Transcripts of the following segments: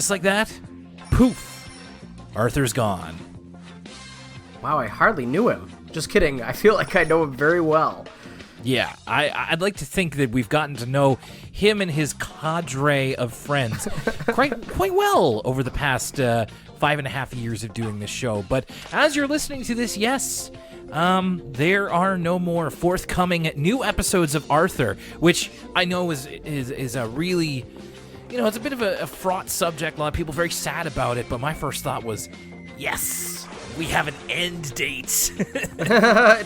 just like that, poof, Arthur's gone. Wow, I hardly knew him. Just kidding. I feel like I know him very well. Yeah, I'd like to think that we've gotten to know him and his cadre of friends quite well over the past 5.5 years of doing this show. But as you're listening to this, yes, there are no more forthcoming new episodes of Arthur, which I know is a really, it's a bit of a fraught subject. A lot of people very sad about it, but my first thought was, yes, we have an end date.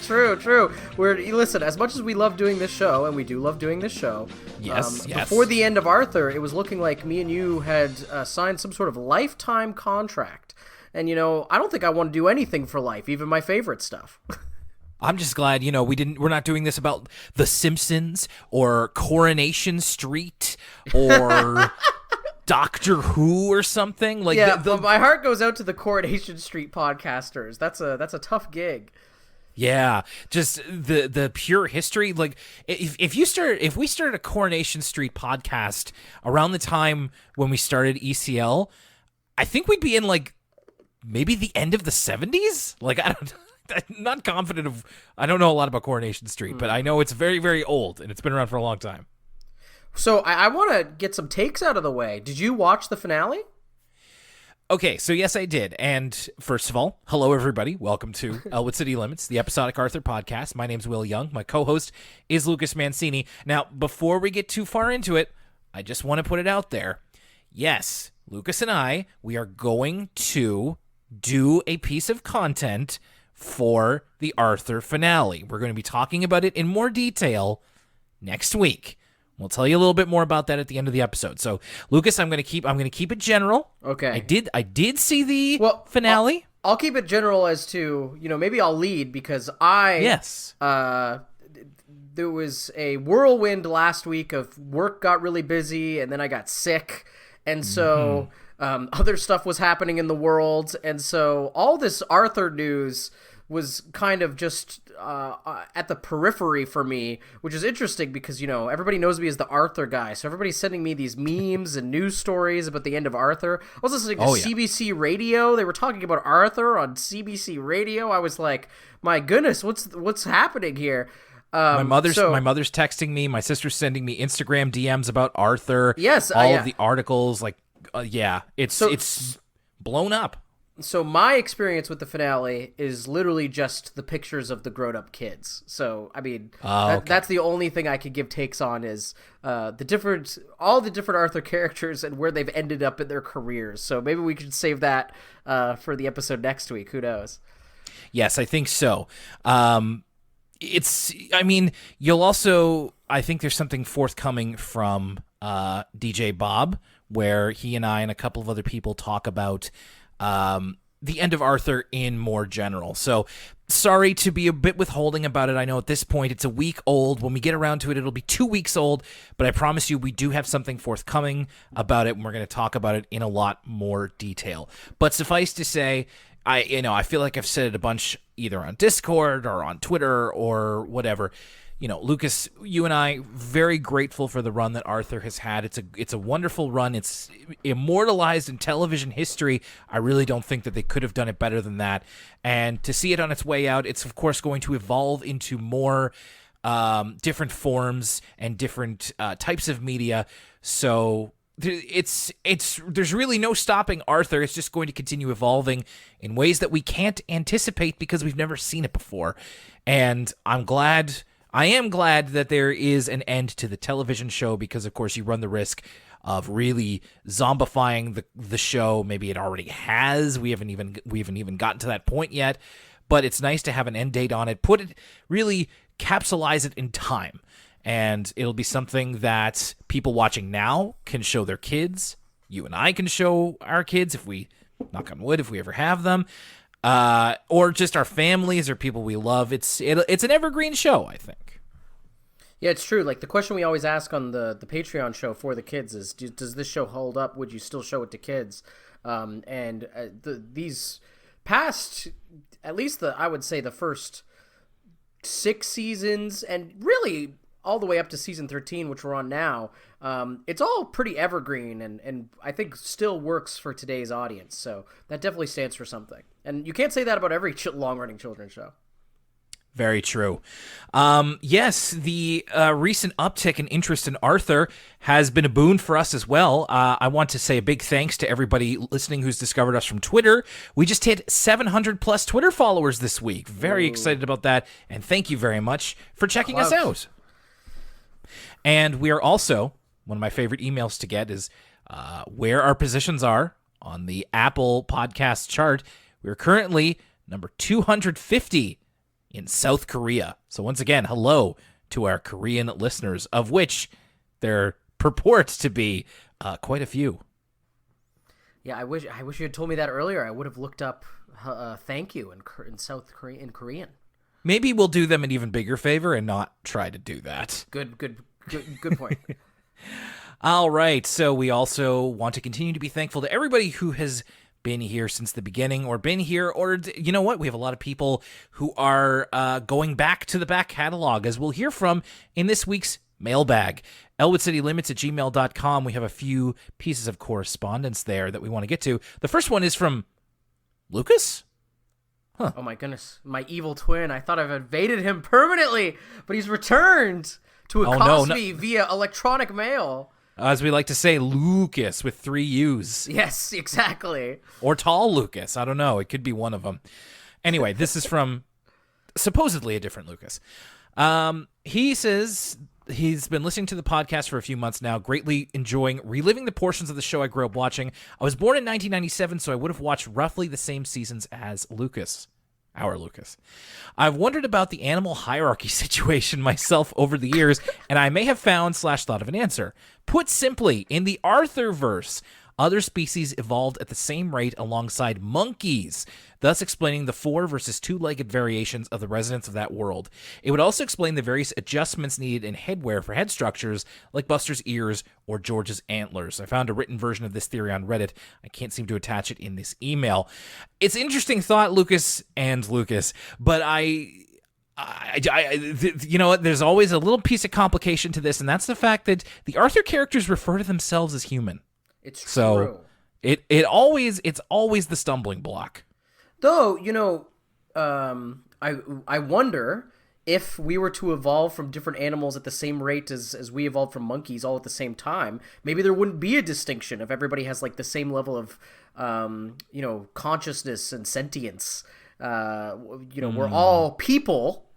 True. Listen, as much as we love doing this show, and we do love doing this show, yes. Before the end of Arthur, it was looking like me and you had signed some sort of lifetime contract. And, I don't think I want to do anything for life, even my favorite stuff. I'm just glad, we're not doing this about The Simpsons or Coronation Street or Doctor Who or something. Like, yeah, but my heart goes out to the Coronation Street podcasters. That's a tough gig. Yeah, just the pure history. Like, if we started a Coronation Street podcast around the time when we started ECL, I think we'd be in like maybe the end of the 70s. Like, I'm not confident of. I don't know a lot about Coronation Street, but I know it's very, very old and it's been around for a long time. So I want to get some takes out of the way. Did you watch the finale? Okay, so yes, I did. And first of all, hello, everybody. Welcome to Elwood City Limits, the Episodic Arthur podcast. My name's Will Young. My co-host is Lucas Mancini. Now, before we get too far into it, I just want to put it out there. Yes, Lucas and I, we are going to do a piece of content for the Arthur finale. We're going to be talking about it in more detail next week. We'll tell you a little bit more about that at the end of the episode. So, Lucas, I'm going to keep it general. Okay. I did see the finale. I'll keep it general as to, maybe I'll lead because there was a whirlwind last week of work got really busy and then I got sick. And so other stuff was happening in the world. And so all this Arthur news was kind of just at the periphery for me, which is interesting because, everybody knows me as the Arthur guy. So everybody's sending me these memes and news stories about the end of Arthur. I was listening to CBC Radio. They were talking about Arthur on CBC Radio. I was like, my goodness, what's happening here? My mother's texting me. My sister's sending me Instagram DMs about Arthur. Yes. All of the articles. Like, it's blown up. So my experience with the finale is literally just the pictures of the grown-up kids. So, I mean, that's the only thing I could give takes on is all the different Arthur characters and where they've ended up in their careers. So maybe we could save that for the episode next week. Who knows? Yes, I think so. You'll also, I think there's something forthcoming from DJ Bob where he and I and a couple of other people talk about the end of Arthur in more general. So sorry to be a bit withholding about it. I know at this point it's a week old. When we get around to it, it'll be 2 weeks old, but I promise you we do have something forthcoming about it, and we're going to talk about it in a lot more detail. But suffice to say, I feel like I've said it a bunch either on Discord or on Twitter or whatever. Lucas, you and I, very grateful for the run that Arthur has had. It's a wonderful run. It's immortalized in television history. I really don't think that they could have done it better than that. And to see it on its way out, it's of course going to evolve into more different forms and different types of media. So there's really no stopping Arthur. It's just going to continue evolving in ways that we can't anticipate because we've never seen it before. And I am glad that there is an end to the television show because, of course, you run the risk of really zombifying the show. Maybe it already has. We haven't even gotten to that point yet. But it's nice to have an end date on it. Really capsulize it in time. And it'll be something that people watching now can show their kids. You and I can show our kids if we, knock on wood, if we ever have them. Or just our families or people we love. It's an evergreen show, I think. Yeah, it's true. Like the question we always ask on the Patreon show for the kids is, does this show hold up? Would you still show it to kids? These past, at least I would say the first 6 seasons, and really all the way up to season 13, which we're on now, it's all pretty evergreen and I think still works for today's audience. So that definitely stands for something. And you can't say that about every long-running children's show. Very true. Yes, the recent uptick in interest in Arthur has been a boon for us as well. I want to say a big thanks to everybody listening who's discovered us from Twitter. We just hit 700 plus Twitter followers this week. Very excited about that, and thank you very much for checking us out. And we are also, one of my favorite emails to get is where our positions are on the Apple podcast chart. We're currently number 250 in South Korea. So once again, hello to our Korean listeners, of which there purports to be quite a few. Yeah, I wish you had told me that earlier. I would have looked up thank you in South Korea in Korean. Maybe we'll do them an even bigger favor and not try to do that. Good point. All right. So we also want to continue to be thankful to everybody who has been here since the beginning or been here, or you know what? We have a lot of people who are going back to the back catalog, as we'll hear from in this week's mailbag. ElwoodCityLimits@gmail.com. We have a few pieces of correspondence there that we want to get to. The first one is from Lucas. Huh. Oh my goodness. My evil twin. I thought I've evaded him permanently, but he's returned to accost me via electronic mail. As we like to say, Lucas with 3 U's. Yes, exactly. Or Tall Lucas. I don't know. It could be one of them. Anyway, this is from supposedly a different Lucas. He says he's been listening to the podcast for a few months now, greatly enjoying reliving the portions of the show I grew up watching. I was born in 1997, so I would have watched roughly the same seasons as Lucas. Our Lucas. I've wondered about the animal hierarchy situation myself over the years, and I may have found / thought of an answer. Put simply, in the Arthurverse, other species evolved at the same rate alongside monkeys, thus explaining the 4 versus 2-legged variations of the residents of that world. It would also explain the various adjustments needed in headwear for head structures, like Buster's ears or George's antlers. I found a written version of this theory on Reddit. I can't seem to attach it in this email. It's an interesting thought, Lucas, but you know what? There's always a little piece of complication to this, and that's the fact that the Arthur characters refer to themselves as human. It's true. So it's always the stumbling block. Though, you know, I wonder if we were to evolve from different animals at the same rate as we evolved from monkeys all at the same time, maybe there wouldn't be a distinction if everybody has like the same level of, you know, consciousness and sentience. We're all people.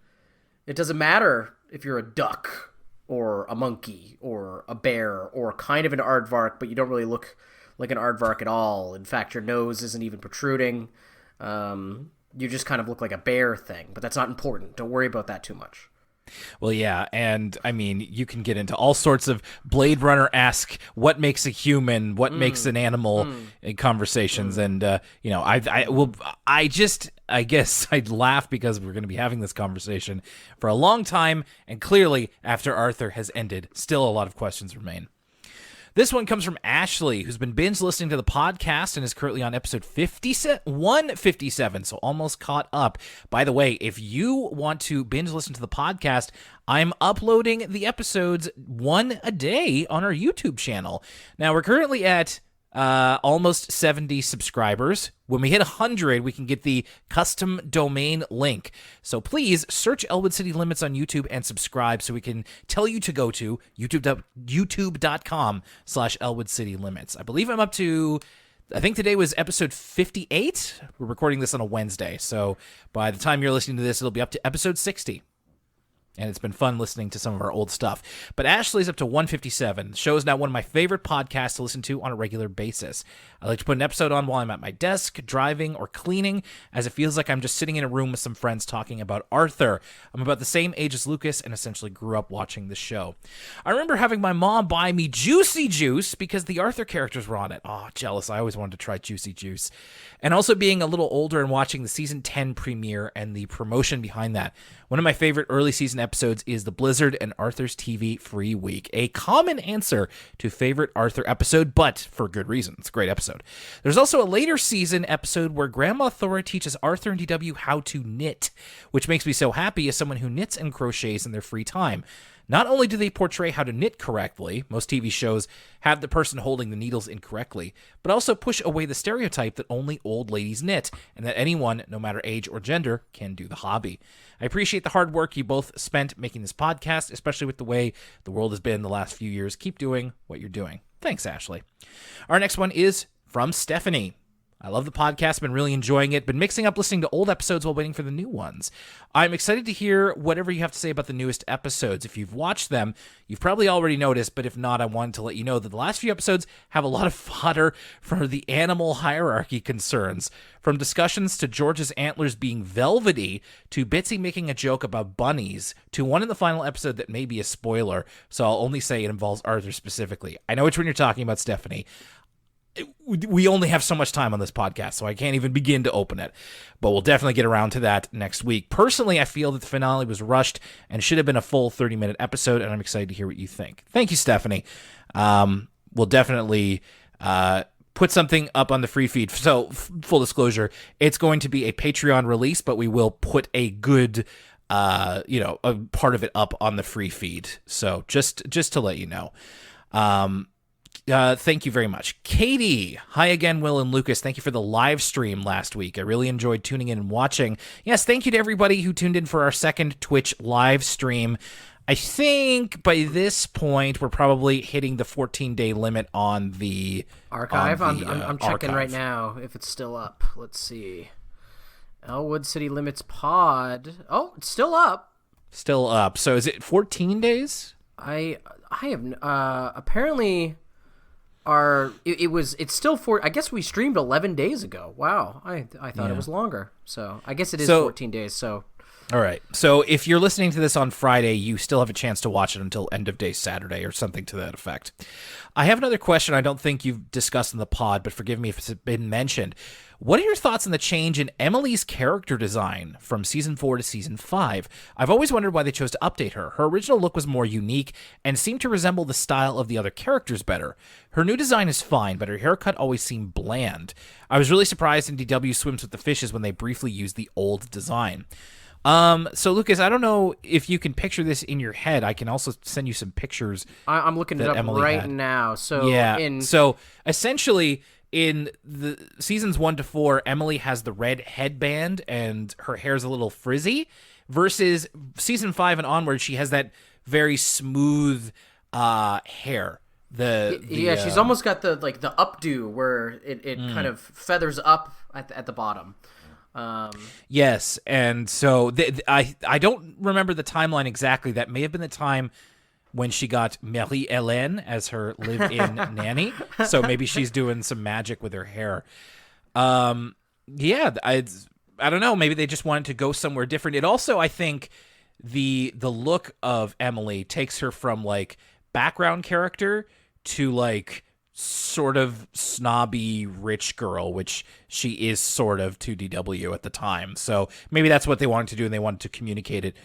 It doesn't matter if you're a duck or a monkey or a bear or kind of an aardvark, but you don't really look like an aardvark at all. In fact, your nose isn't even protruding. You just kind of look like a bear thing, but that's not important. Don't worry about that too much. Well, yeah, and I mean, you can get into all sorts of Blade Runner-esque what makes a human, what makes an animal conversations, and you know, I guess I'd laugh because we're going to be having this conversation for a long time, and clearly, after Arthur has ended, still a lot of questions remain. This one comes from Ashley, who's been binge listening to the podcast and is currently on episode 157, so almost caught up. By the way, if you want to binge listen to the podcast, I'm uploading the episodes 1 a day on our YouTube channel. Now, we're currently at almost 70 subscribers. When we hit 100, we can get the custom domain link. So please search Elwood City Limits on YouTube and subscribe so we can tell you to go to youtube.com/Elwood City Limits. I believe I'm up to, I think today was episode 58. We're recording this on a Wednesday. So by the time you're listening to this, it'll be up to episode 60. And it's been fun listening to some of our old stuff. But Ashley's up to 157. The show is now one of my favorite podcasts to listen to on a regular basis. I like to put an episode on while I'm at my desk, driving, or cleaning, as it feels like I'm just sitting in a room with some friends talking about Arthur. I'm about the same age as Lucas and essentially grew up watching the show. I remember having my mom buy me Juicy Juice because the Arthur characters were on it. Oh, jealous. I always wanted to try Juicy Juice. And also being a little older and watching the season 10 premiere and the promotion behind that. One of my favorite early season episodes is the Blizzard and Arthur's TV free week. A common answer to favorite Arthur episode, but for good reason. It's a great episode. There's also a later season episode where Grandma Thora teaches Arthur and DW how to knit, which makes me so happy as someone who knits and crochets in their free time. Not only do they portray how to knit correctly, most TV shows have the person holding the needles incorrectly, but also push away the stereotype that only old ladies knit, and that anyone, no matter age or gender, can do the hobby. I appreciate the hard work you both spent making this podcast, especially with the way the world has been the last few years. Keep doing what you're doing. Thanks, Ashley. Our next one is from Stephanie. I love the podcast, been really enjoying it, been mixing up listening to old episodes while waiting for the new ones. I'm excited to hear whatever you have to say about the newest episodes. If you've watched them, you've probably already noticed, but if not, I wanted to let you know that the last few episodes have a lot of fodder for the animal hierarchy concerns. From discussions to George's antlers being velvety, to Bitsy making a joke about bunnies, to one in the final episode that may be a spoiler, so I'll only say it involves Arthur specifically. I know which one you're talking about, Stephanie. We only have so much time on this podcast, so I can't even begin to open it. But we'll definitely get around to that next week. Personally, I feel that the finale was rushed and should have been a full 30-minute episode, and I'm excited to hear what you think. Thank you, Stephanie. We'll definitely put something up on the free feed. So, full disclosure, it's going to be a Patreon release, but we will put a good, a part of it up on the free feed. So, just to let you know. Thank you very much. Katie. Hi again, Will and Lucas. Thank you for the live stream last week. I really enjoyed tuning in and watching. Yes, thank you to everybody who tuned in for our second Twitch live stream. I think by this point, we're probably hitting the 14-day limit on the archive. I'm checking archive right now if it's still up. Let's see. Elwood City Limits Pod. Oh, it's still up. Still up. So is it 14 days? I have apparently... It's still I guess we streamed 11 days ago. Wow. I thought it was longer. So I guess it is 14 days. So all right. So if you're listening to this on Friday, you still have a chance to watch it until end of day Saturday or something to that effect. I have another question I don't think you've discussed in the pod, but forgive me if it's been mentioned. What are your thoughts on the change in Emily's character design from Season 4 to Season 5? I've always wondered why they chose to update her. Her original look was more unique and seemed to resemble the style of the other characters better. Her new design is fine, but her haircut always seemed bland. I was really surprised in DW Swims with the Fishes when they briefly used the old design. So Lucas, I don't know if you can picture this in your head. I can also send you some pictures. I'm looking it up Emily right had. now. So yeah. So essentially, in the seasons 1 to 4, Emily has the red headband and her hair's a little frizzy. Versus season 5 and onward, she has that very smooth hair. She's almost got the updo where it kind of feathers up at the bottom. Yes, and so I don't remember the timeline exactly. That may have been the time when she got Marie-Hélène as her live-in nanny. So maybe she's doing some magic with her hair. I don't know. Maybe they just wanted to go somewhere different. It also, I think, the look of Emily takes her from like background character to like sort of snobby rich girl, which she is sort of to DW at the time. So maybe that's what they wanted to do, and they wanted to communicate it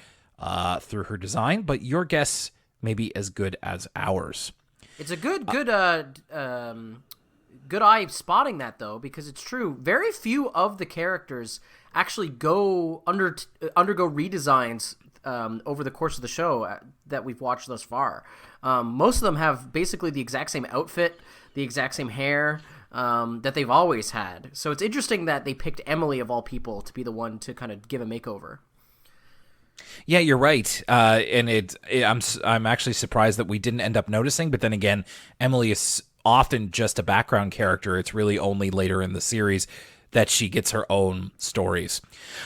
through her design. But your guess may be as good as ours. It's a good eye spotting that, though, because it's true. Very few of the characters actually undergo redesigns over the course of the show that we've watched thus far. Most of them have basically the exact same outfit, the exact same hair that they've always had. So it's interesting that they picked Emily, of all people, to be the one to kind of give a makeover. Yeah, you're right. And I'm actually surprised that we didn't end up noticing. But then again, Emily is often just a background character. It's really only later in the series that she gets her own stories.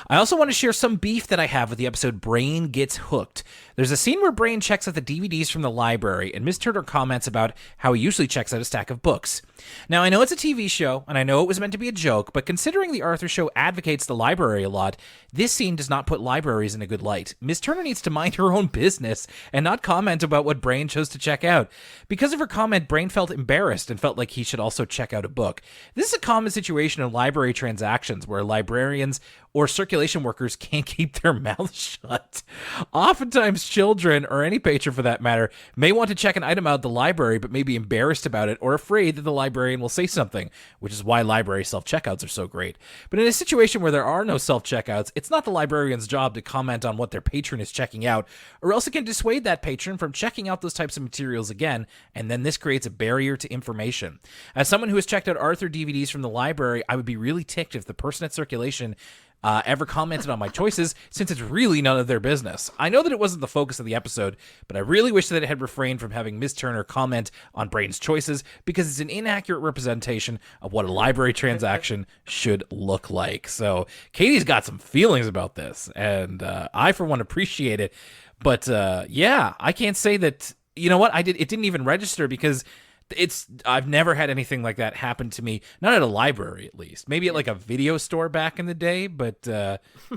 I also want to share some beef that I have with the episode Brain Gets Hooked. There's a scene where Brain checks out the DVDs from the library, and Miss Turner comments about how he usually checks out a stack of books. Now, I know it's a TV show, and I know it was meant to be a joke, but considering the Arthur show advocates the library a lot, this scene does not put libraries in a good light. Miss Turner needs to mind her own business and not comment about what Brain chose to check out. Because of her comment, Brain felt embarrassed and felt like he should also check out a book. This is a common situation in library library transactions where librarians or circulation workers can't keep their mouths shut. Oftentimes, children, or any patron for that matter, may want to check an item out at the library but may be embarrassed about it or afraid that the librarian will say something, which is why library self-checkouts are so great. But in a situation where there are no self-checkouts, it's not the librarian's job to comment on what their patron is checking out, or else it can dissuade that patron from checking out those types of materials again, and then this creates a barrier to information. As someone who has checked out Arthur DVDs from the library, I would be really ticked if the person at circulation ever commented on my choices, since it's really none of their business. I know that it wasn't the focus of the episode, but I really wish that it had refrained from having Ms. Turner comment on Brain's choices, because it's an inaccurate representation of what a library transaction should look like. So Katie's got some feelings about this, and I, for one, appreciate it. But yeah, I can't say that, you know what, it didn't even register, because I've never had anything like that happen to me, not at a library at least. Maybe at like a video store back in the day, but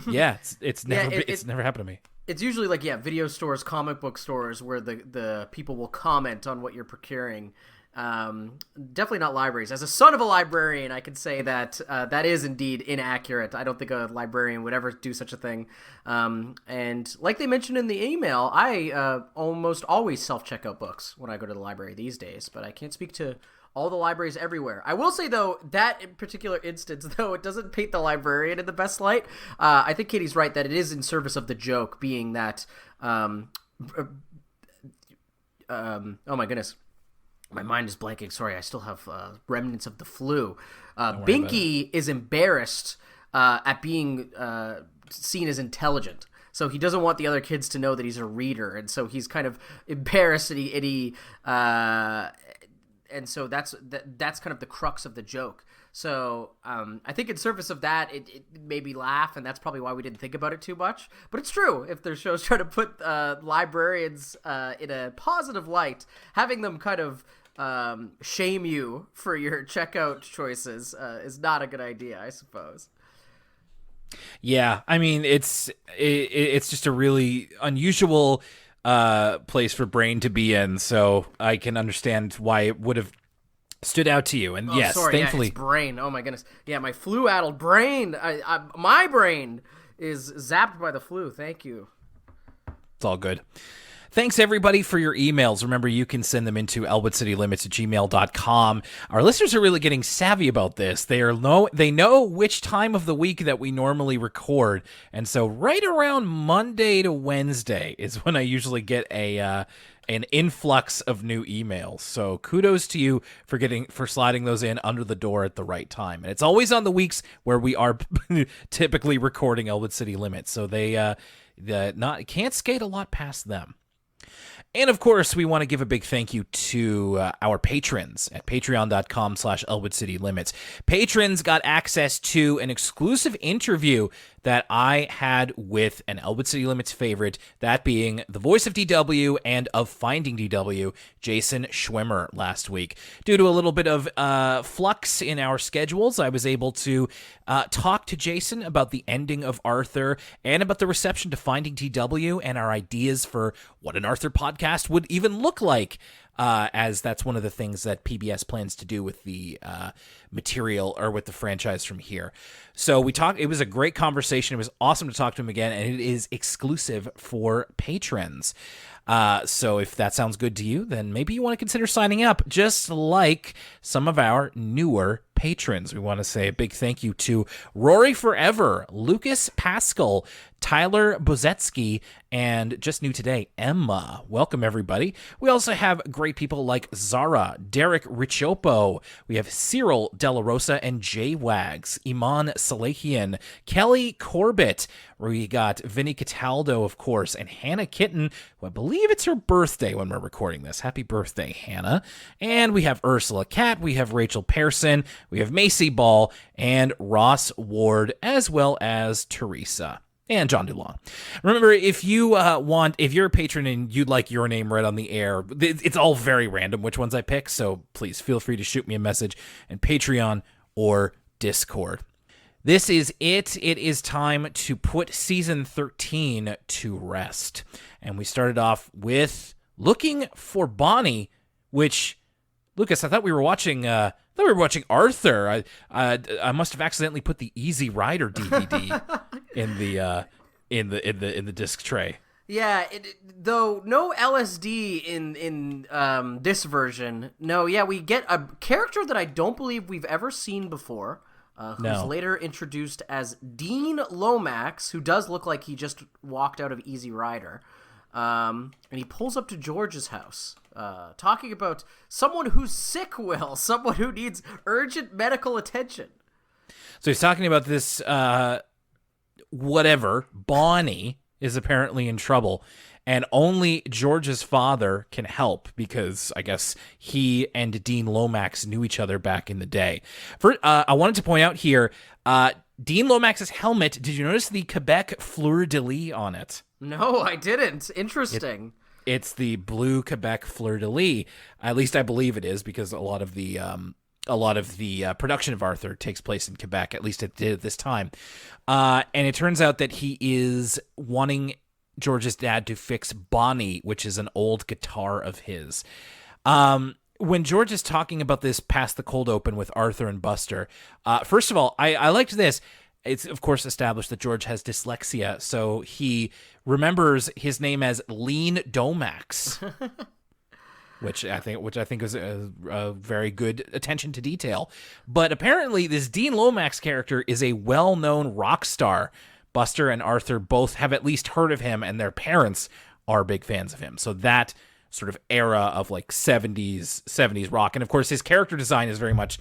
yeah, it's never happened to me. It's usually like, video stores, comic book stores, where the people will comment on what you're procuring. Definitely not libraries. As a son of a librarian, I can say that that is indeed inaccurate. I don't think a librarian would ever do such a thing. And like they mentioned in the email, I almost always self-check out books when I go to the library these days, but I can't speak to all the libraries everywhere. I will say, though, that in particular instance, though, it doesn't paint the librarian in the best light. I think Katie's right that it is in service of the joke, being that oh my goodness, my mind is blanking. Sorry, I still have remnants of the flu. Binky is embarrassed at being seen as intelligent. So he doesn't want the other kids to know that he's a reader, and so he's kind of embarrassed, and so that's kind of the crux of the joke. So I think in service of that, it made me laugh, and that's probably why we didn't think about it too much. But it's true, if their shows try to put librarians in a positive light, having them kind of shame you for your checkout choices is not a good idea, I suppose. Yeah, I mean, it's just a really unusual place for Brain to be in, so I can understand why it would have stood out to you. And yes, thankfully, it's Brain. Oh my goodness, yeah, my flu-addled brain. My brain is zapped by the flu. Thank you. It's all good. Thanks, everybody, for your emails. Remember, you can send them into elwoodcitylimits@gmail.com. Our listeners are really getting savvy about this. They know which time of the week that we normally record, and so right around Monday to Wednesday is when I usually get an influx of new emails. So kudos to you for sliding those in under the door at the right time. And it's always on the weeks where we are typically recording Elwood City Limits, so they can't skate a lot past them. And of course, we want to give a big thank you to our patrons at patreon.com/ElwoodCityLimits. Patrons got access to an exclusive interview that I had with an Elwood City Limits favorite, that being the voice of DW and of Finding DW, Jason Schwimmer, last week. Due to a little bit of flux in our schedules, I was able to talk to Jason about the ending of Arthur and about the reception to Finding DW and our ideas for what an Arthur podcast would even look like, as that's one of the things that PBS plans to do with the material, or with the franchise from here. So we talked. It was a great conversation. It was awesome to talk to him again, and it is exclusive for patrons. So if that sounds good to you, then maybe you want to consider signing up, just like some of our newer patrons. We want to say a big thank you to Rory Forever, Lucas Pascal, Tyler Bozetsky, and just new today, Emma. Welcome, everybody. We also have great people like Zara, Derek Richopo. We have Cyril Della Rosa and Jay Wags, Iman Salahian, Kelly Corbett. We got Vinny Cataldo, of course, and Hannah Kitten, who I believe it's her birthday when we're recording this. Happy birthday, Hannah. And we have Ursula Cat, we have Rachel Pearson, we have Macy Ball, and Ross Ward, as well as Teresa. And John DeLong. Remember, if you're a patron and you'd like your name read on the air, it's all very random which ones I pick, so please feel free to shoot me a message in Patreon or Discord. This is it. It is time to put Season 13 to rest. And we started off with looking for Bonnie, which, Lucas, I thought we were watching thought we were watching Arthur. I must have accidentally put the Easy Rider DVD in the disc tray. Yeah, though no LSD in this version. No, yeah, we get a character that I don't believe we've ever seen before, who's later introduced as Dean Lomax, who does look like he just walked out of Easy Rider. And he pulls up to George's house, talking about someone who's sick, someone who needs urgent medical attention. So he's talking about this, Bonnie is apparently in trouble, and only George's father can help because I guess he and Dean Lomax knew each other back in the day. I wanted to point out here, Dean Lomax's helmet, did you notice the Quebec fleur-de-lis on it? No, I didn't. Interesting. It's the blue Quebec fleur-de-lis. At least I believe it is, because a lot of the production of Arthur takes place in Quebec, at least it did at this time. And it turns out that he is wanting George's dad to fix Bonnie, which is an old guitar of his. When George is talking about this past the cold open with Arthur and Buster, first of all, I liked this. It's, of course, established that George has dyslexia, so he remembers his name as Lean Domax. Which I think is a very good attention to detail. But apparently this Dean Lomax character is a well-known rock star. Buster and Arthur both have at least heard of him, and their parents are big fans of him. So that sort of era of like 70s rock. And of course his character design is very much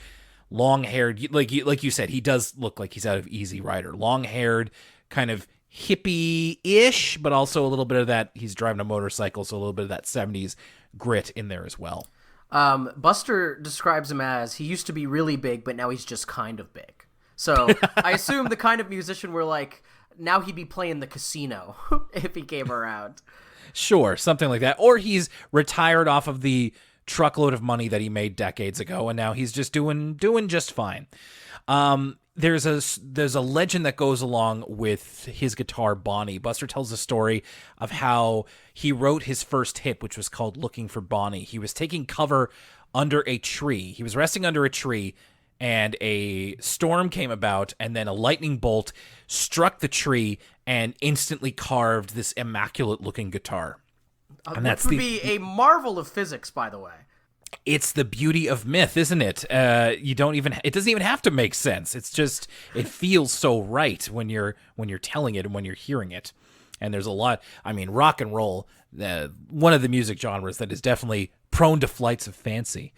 long-haired. Like you said, he does look like he's out of Easy Rider. Long-haired, kind of hippie-ish, but also a little bit of that, he's driving a motorcycle, so a little bit of that 70s grit in there as well. Buster describes him as, he used to be really big, but now he's just kind of big. So I assume the kind of musician where, like, now he'd be playing the casino if he came around. Sure, something like that. Or he's retired off of the truckload of money that he made decades ago, and now he's just doing just fine. There's a legend that goes along with his guitar, Bonnie. Buster tells a story of how he wrote his first hit, which was called Looking for Bonnie. He was taking cover under a tree. He was resting under a tree, and a storm came about, and then a lightning bolt struck the tree and instantly carved this immaculate-looking guitar. And that would be a marvel of physics, by the way. It's the beauty of myth, isn't it? It doesn't even have to make sense. It's just, it feels so right when you're telling it and when you're hearing it. And there's a lot, rock and roll, one of the music genres that is definitely prone to flights of fancy.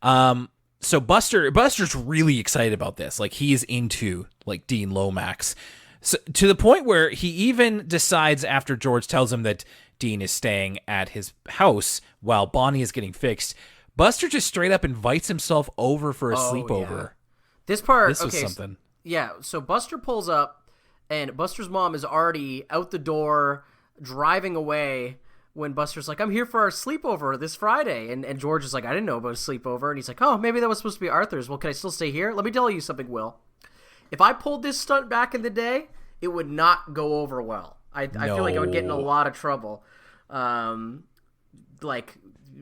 So Buster's really excited about this. Like, he's into, like, Dean Lomax. So, to the point where he even decides, after George tells him that Dean is staying at his house while Bonnie is getting fixed, Buster just straight up invites himself over for a sleepover. Yeah. This was something. Yeah, so Buster pulls up, and Buster's mom is already out the door, driving away, when Buster's like, I'm here for our sleepover this Friday. And George is like, I didn't know about a sleepover. And he's like, oh, maybe that was supposed to be Arthur's. Well, can I still stay here? Let me tell you something, Will. If I pulled this stunt back in the day, it would not go over well. I feel like I would get in a lot of trouble. Like,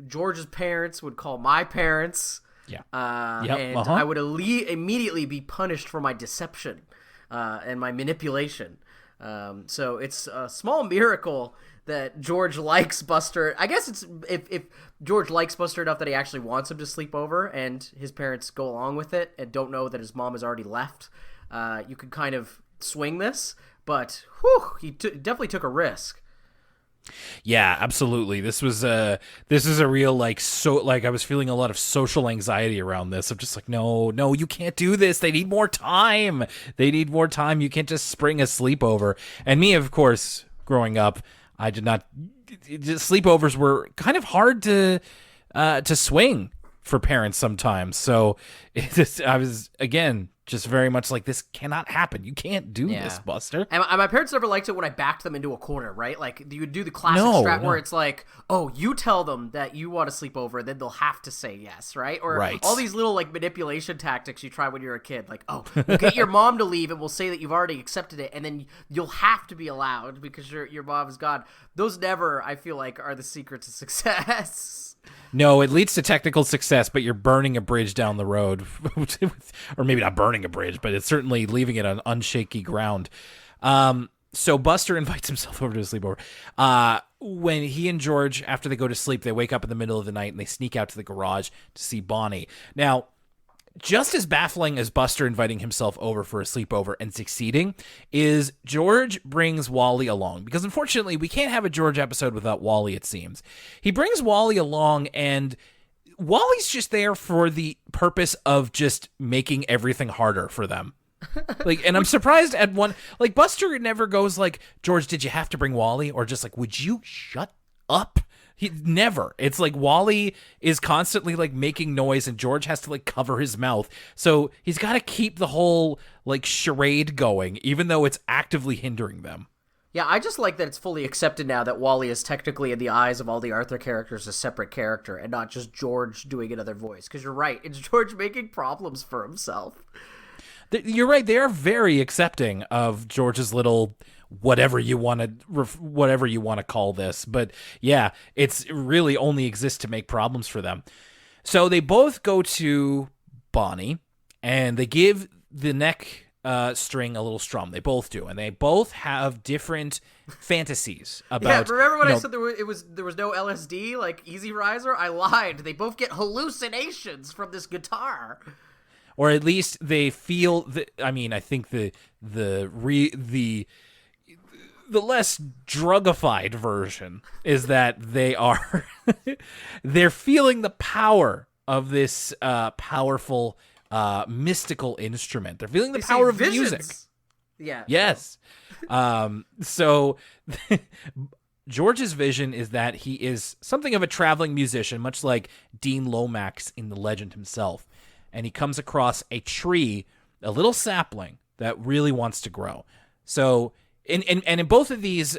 George's parents would call my parents. Yeah. I would immediately be punished for my deception and my manipulation. So it's a small miracle that George likes Buster. I guess it's if George likes Buster enough that he actually wants him to sleep over, and his parents go along with it and don't know that his mom has already left. You could kind of swing this, but he definitely took a risk. Yeah, absolutely. This is a real, I was feeling a lot of social anxiety around this. I'm just like, no, you can't do this. They need more time. You can't just spring a sleepover. And me, of course, growing up, I did not. Sleepovers were kind of hard to swing for parents sometimes. So I was, again, just very much like, this cannot happen. You can't do this, Buster. And my parents never liked it when I backed them into a corner, right? Like, you would do the classic strat where it's like, oh, you tell them that you want to sleep over, and then they'll have to say yes, right? Or all these little, like, manipulation tactics you try when you're a kid. Like, oh, you get your mom to leave, and we'll say that you've already accepted it, and then you'll have to be allowed because your mom is gone. Those never, I feel like, are the secret to success. No, it leads to technical success, but you're burning a bridge down the road. Or maybe not burning a bridge, but it's certainly leaving it on unshaky ground. So Buster invites himself over to a sleepover. When he and George, after they go to sleep, they wake up in the middle of the night and they sneak out to the garage to see Bonnie. Now, just as baffling as Buster inviting himself over for a sleepover and succeeding is George brings Wally along, because unfortunately we can't have a George episode without Wally, it seems. He brings Wally along, and Wally's just there for the purpose of just making everything harder for them. Like, and I'm surprised at one, like, Buster never goes like, George, did you have to bring Wally? Or just like, would you shut up? He never. It's like Wally is constantly like making noise and George has to like cover his mouth. So he's got to keep the whole like charade going, even though it's actively hindering them. Yeah, I just like that it's fully accepted now that Wally is technically, in the eyes of all the Arthur characters, a separate character and not just George doing another voice. Because you're right, it's George making problems for himself. You're right. They are very accepting of George's little whatever you want to call this. But yeah, it's really only exists to make problems for them. So they both go to Bonnie and they give the neck string a little strum. They both do. And they both have different fantasies about. Yeah, remember when I said there was no LSD, like Easy Riser? I lied. They both get hallucinations from this guitar. Or at least they feel that, I mean, I think the less drugified version is that they're feeling the power of this powerful mystical instrument. They're feeling the power of music. Yeah. Yes. So George's vision is that he is something of a traveling musician, much like Dean Lomax in The Legend himself. And he comes across a tree, a little sapling that really wants to grow. So, in both of these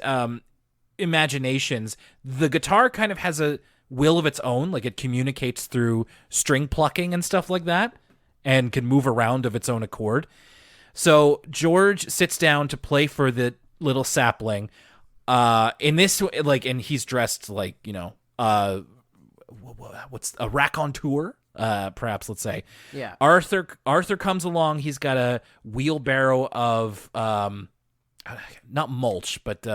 imaginations, the guitar kind of has a will of its own, like it communicates through string plucking and stuff like that, and can move around of its own accord. So George sits down to play for the little sapling. In this, like, and he's dressed like, what's a raconteur? Perhaps, let's say. Yeah. Arthur comes along. He's got a wheelbarrow of not mulch, but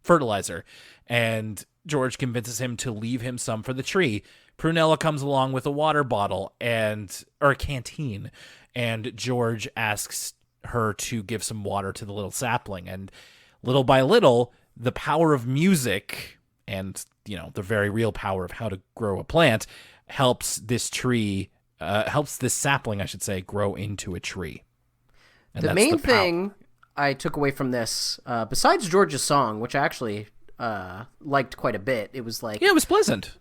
fertilizer, and George convinces him to leave him some for the tree. Prunella comes along with a water bottle or a canteen, and George asks her to give some water to the little sapling. And little by little, the power of music and the very real power of how to grow a plant helps this sapling, I should say, grow into a tree. And the main thing I took away from this, besides George's song, which I actually liked quite a bit, it was like... Yeah, it was pleasant.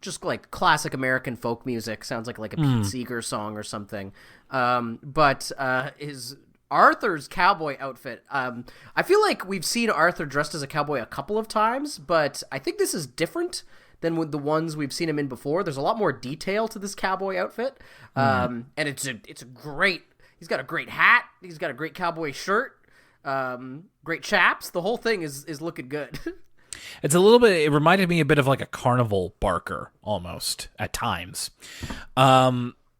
Just like classic American folk music. Sounds like a Pete Seeger song or something. But his... Arthur's cowboy outfit. I feel like we've seen Arthur dressed as a cowboy a couple of times, but I think this is different than with the ones we've seen him in before. There's a lot more detail to this cowboy outfit, and it's a great. He's got a great hat. He's got a great cowboy shirt. Great chaps. The whole thing is looking good. It's a little bit. It reminded me a bit of like a carnival barker almost at times.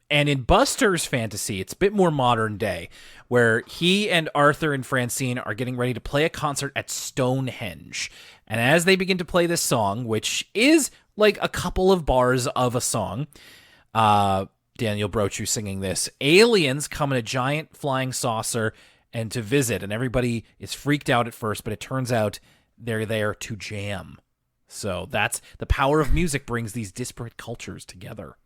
And in Buster's fantasy, it's a bit more modern day, where he and Arthur and Francine are getting ready to play a concert at Stonehenge. And as they begin to play this song, which is like a couple of bars of a song, Daniel Brochu singing this, aliens come in a giant flying saucer and to visit, and everybody is freaked out at first, but it turns out they're there to jam. So that's the power of music brings these disparate cultures together.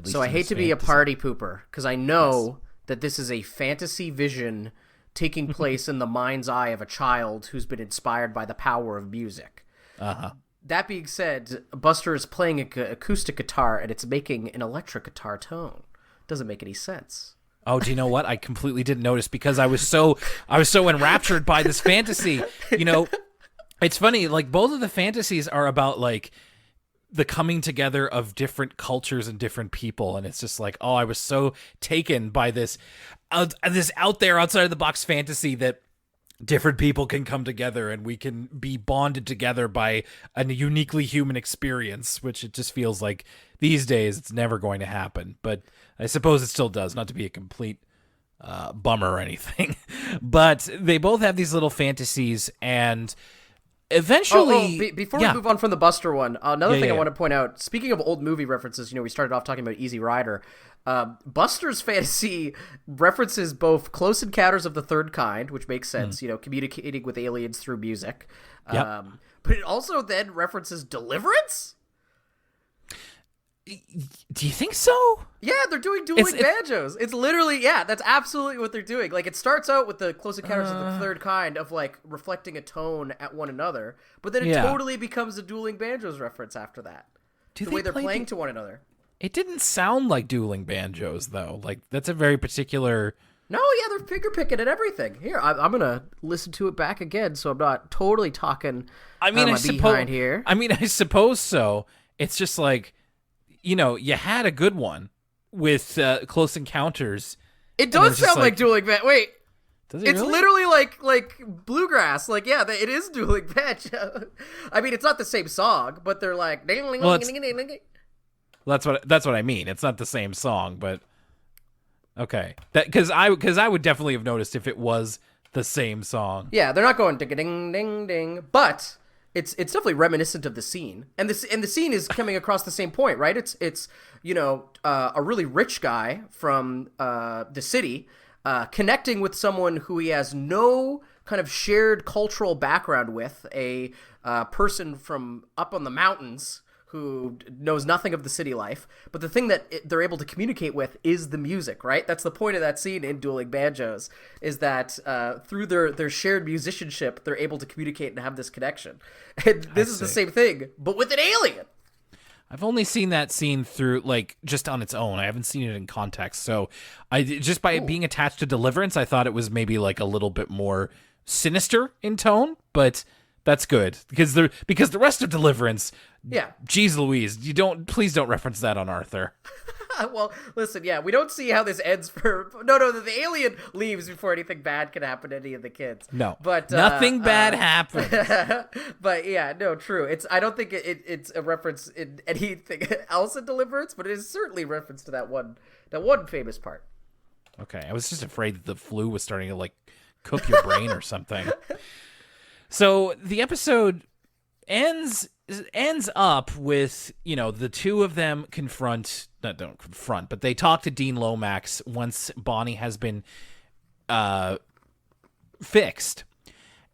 So I hate to be a party pooper, because I know that this is a fantasy vision taking place in the mind's eye of a child who's been inspired by the power of music. Uh-huh. That being said, Buster is playing an acoustic guitar, and it's making an electric guitar tone. Doesn't make any sense. Oh, do you know what? I completely didn't notice because I was so enraptured by this fantasy. It's funny, like both of the fantasies are about like the coming together of different cultures and different people, and it's just like, oh, I was so taken by this out there outside of the box fantasy that different people can come together and we can be bonded together by a uniquely human experience, which it just feels like these days it's never going to happen. But I suppose it still does, not to be a complete bummer or anything. But they both have these little fantasies, and eventually... Before we move on from the Buster one, another thing I want to point out, speaking of old movie references, we started off talking about Easy Rider. Buster's fantasy references both Close Encounters of the Third Kind, which makes sense, communicating with aliens through music. Yep. But it also then references Deliverance? Do you think so? Yeah, they're doing dueling banjos. It's literally, that's absolutely what they're doing. Like, it starts out with the Close Encounters of the Third Kind of, like, reflecting a tone at one another, but then it totally becomes a dueling banjos reference after that. The way they're playing to one another. It didn't sound like dueling banjos, though. Like, that's a very particular... No, yeah, they're finger picking and everything. Here, I'm going to listen to it back again so I'm not totally talking behind here. I mean, I suppose so. It's just like... you had a good one with Close Encounters. It does sound like dueling banjo. Wait, does it it's really? literally like bluegrass. Like, yeah, it is dueling banjo. I mean, it's not the same song, but they're like. That's what I mean. It's not the same song, but okay. That because I would definitely have noticed if it was the same song. Yeah, they're not going ding ding ding ding, but. It's definitely reminiscent of the scene, and the scene is coming across the same point, right? It's a really rich guy from the city connecting with someone who he has no kind of shared cultural background with, a person from up on the mountains who knows nothing of the city life, but the thing that they're able to communicate with is the music, right? That's the point of that scene in Dueling Banjos, is that through their shared musicianship, they're able to communicate and have this connection. And this is the same thing, but with an alien. I've only seen that scene through, like, just on its own. I haven't seen it in context. So just by it being attached to Deliverance, I thought it was maybe like a little bit more sinister in tone, but that's good because the rest of Deliverance, geez Louise, please don't reference that on Arthur. Well, listen, we don't see how this ends the alien leaves before anything bad can happen to any of the kids. No, but nothing bad happens. But true. I don't think it's a reference in anything else in Deliverance, but it is certainly a reference to that one famous part. Okay, I was just afraid that the flu was starting to like cook your brain or something. So the episode ends up with, the two of them don't confront, but they talk to Dean Lomax once Bonnie has been fixed.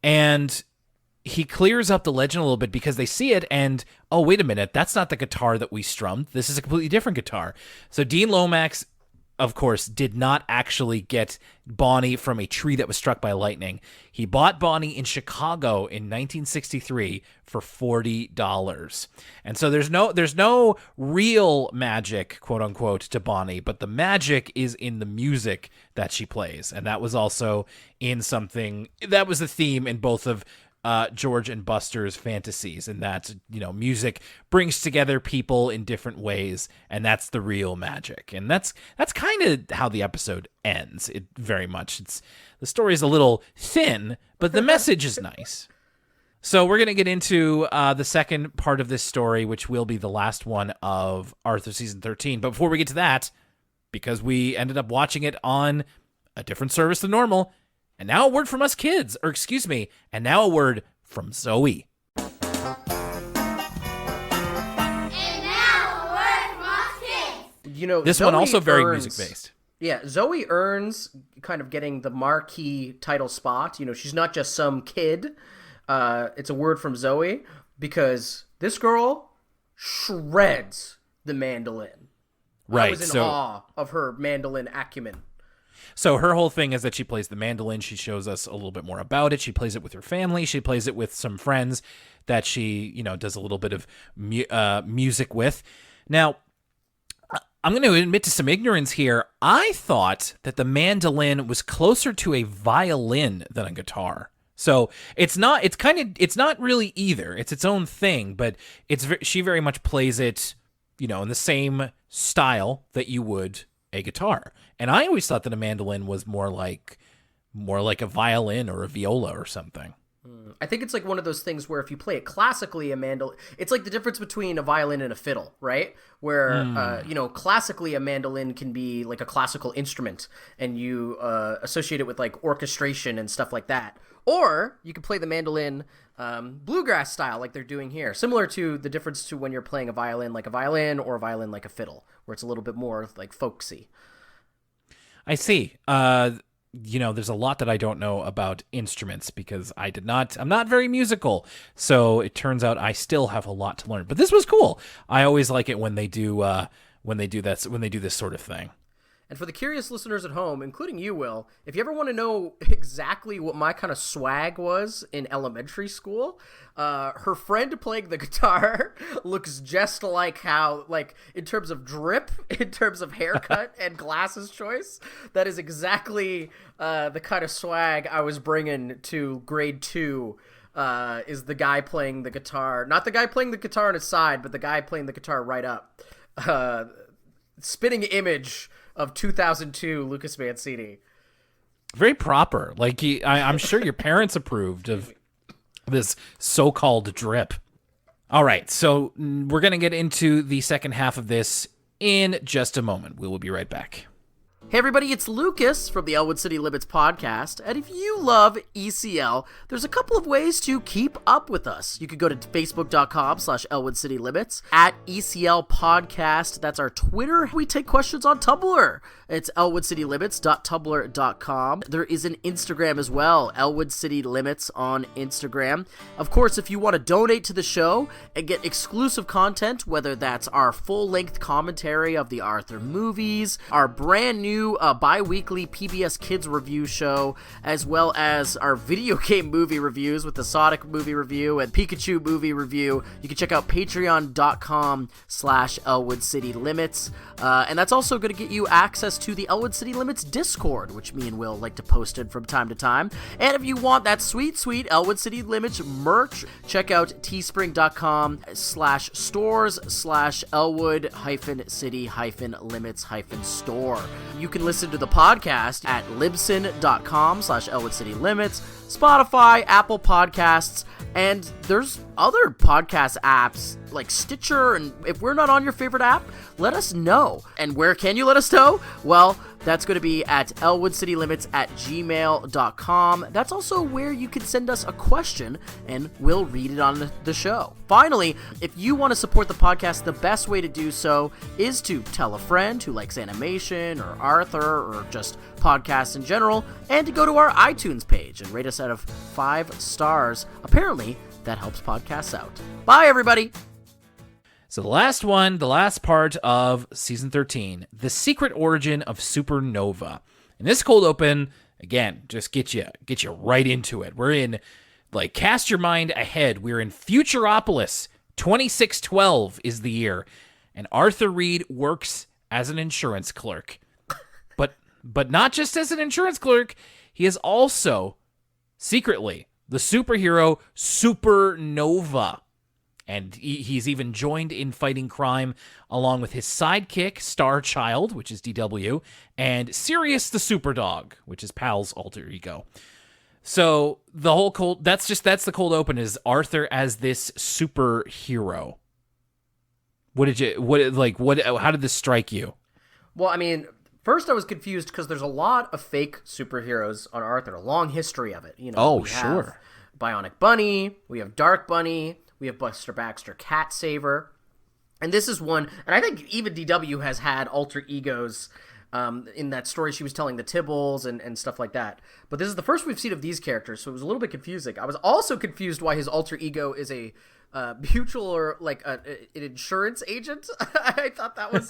And he clears up the legend a little bit because they see it and, oh, wait a minute, that's not the guitar that we strummed. This is a completely different guitar. So Dean Lomax, of course, did not actually get Bonnie from a tree that was struck by lightning. He bought Bonnie in Chicago in 1963 for $40. And so there's no real magic, quote unquote, to Bonnie, but the magic is in the music that she plays. And that was also in something that was the theme in both of George and Buster's fantasies, and that music brings together people in different ways, and that's the real magic. And that's kind of how the episode ends. It very much the story is a little thin, but the message is nice. So we're gonna get into the second part of this story, which will be the last one of Arthur season 13. But before we get to that, because we ended up watching it on a different service than normal. And now a word from us kids, and now a word from Zoe. And now a word from us kids. This Zoe one also very music-based. Yeah, Zoe earns kind of getting the marquee title spot. She's not just some kid. It's a word from Zoe because this girl shreds the mandolin. Right. I was in awe of her mandolin acumen. So her whole thing is that she plays the mandolin. She shows us a little bit more about it. She plays it with her family. She plays it with some friends that she, does a little bit of music with. Now, I'm going to admit to some ignorance here. I thought that the mandolin was closer to a violin than a guitar. So it's not really either. It's its own thing, but she very much plays it, in the same style that you would a guitar. And I always thought that a mandolin was more like a violin or a viola or something. I think it's like one of those things where if you play it classically, a mandolin, it's like the difference between a violin and a fiddle, right? Where, classically a mandolin can be like a classical instrument and you associate it with like orchestration and stuff like that. Or you can play the mandolin bluegrass style like they're doing here, similar to the difference to when you're playing a violin like a violin or a violin like a fiddle, where it's a little bit more like folksy. I see. There's a lot that I don't know about instruments because I'm not very musical. So it turns out I still have a lot to learn. But this was cool. I always like it when they do this sort of thing. And for the curious listeners at home, including you, Will, if you ever want to know exactly what my kind of swag was in elementary school, her friend playing the guitar looks just like how, like, in terms of drip, in terms of haircut and glasses choice, that is exactly the kind of swag I was bringing to grade 2, is the guy playing the guitar. Not the guy playing the guitar on his side, but the guy playing the guitar right up. Spitting image of 2002 Lucas Mancini. Very proper. Like I'm sure your parents approved of this so-called drip. All right, so we're going to get into the second half of this in just a moment. We will be right back. Hey everybody, it's Lucas from the Elwood City Limits podcast, and if you love ECL, there's a couple of ways to keep up with us. You could go to facebook.com/Elwood City Limits, at ECL Podcast, that's our Twitter. We take questions on Tumblr. It's elwoodcitylimits.tumblr.com. There is an Instagram as well, Elwood City Limits on Instagram. Of course, if you want to donate to the show and get exclusive content, whether that's our full-length commentary of the Arthur movies, our brand new bi-weekly PBS Kids review show, as well as our video game movie reviews with the Sonic movie review and Pikachu movie review, you can check out patreon.com/Elwood City Limits. And that's also going to get you access to the Elwood City Limits Discord, which me and Will like to post in from time to time. And if you want that sweet, sweet Elwood City Limits merch, check out teespring.com/stores/Elwood-City-Limits-store. You can listen to the podcast at libsyn.com/Elwood City Limits, Spotify, Apple Podcasts, and there's other podcast apps like Stitcher, and if we're not on your favorite app, let us know. And where can you let us know? Well, that's going to be at elwoodcitylimits@gmail.com. That's also where you can send us a question, and we'll read it on the show. Finally, if you want to support the podcast, the best way to do so is to tell a friend who likes animation or Arthur or just podcasts in general, and to go to our iTunes page and rate us out of 5 stars. Apparently, that helps podcasts out. Bye, everybody! So the last part of Season 13, The Secret Origin of Supernova. And this cold open, again, just get you right into it. We're in, like, cast your mind ahead. We're in Futuropolis. 2612 is the year. And Arthur Reed works as an insurance clerk. But not just as an insurance clerk, he is also, secretly, the superhero Supernova. And he's even joined in fighting crime along with his sidekick, Star Child, which is DW, and Sirius the Superdog, which is Pal's alter ego. So the whole that's the cold open, is Arthur as this superhero. How did this strike you? Well, I mean, first I was confused because there's a lot of fake superheroes on Arthur, a long history of it. We have Bionic Bunny, we have Dark Bunny, we have Buster Baxter Cat Saver, and this is one, and I think even DW has had alter egos in that story she was telling, the Tibbles and stuff like that. But this is the first we've seen of these characters, so it was a little bit confusing. I was also confused why his alter ego is a mutual or like an insurance agent. I thought that was,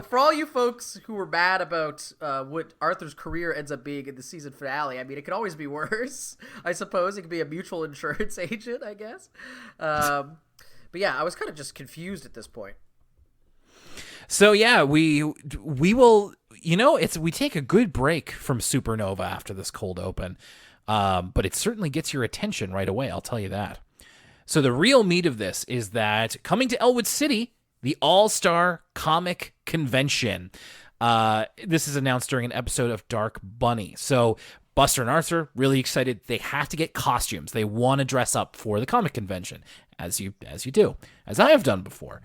for all you folks who were mad about what Arthur's career ends up being in the season finale, I mean, it could always be worse, I suppose. It could be a mutual insurance agent, I guess. But yeah, I was kind of just confused at this point. So yeah, we will. We take a good break from Supernova after this cold open, but it certainly gets your attention right away. I'll tell you that. So the real meat of this is that coming to Elwood City, the All-Star Comic Convention. This is announced during an episode of Dark Bunny. So Buster and Arthur, really excited. They have to get costumes. They want to dress up for the comic convention, as you do, as I have done before.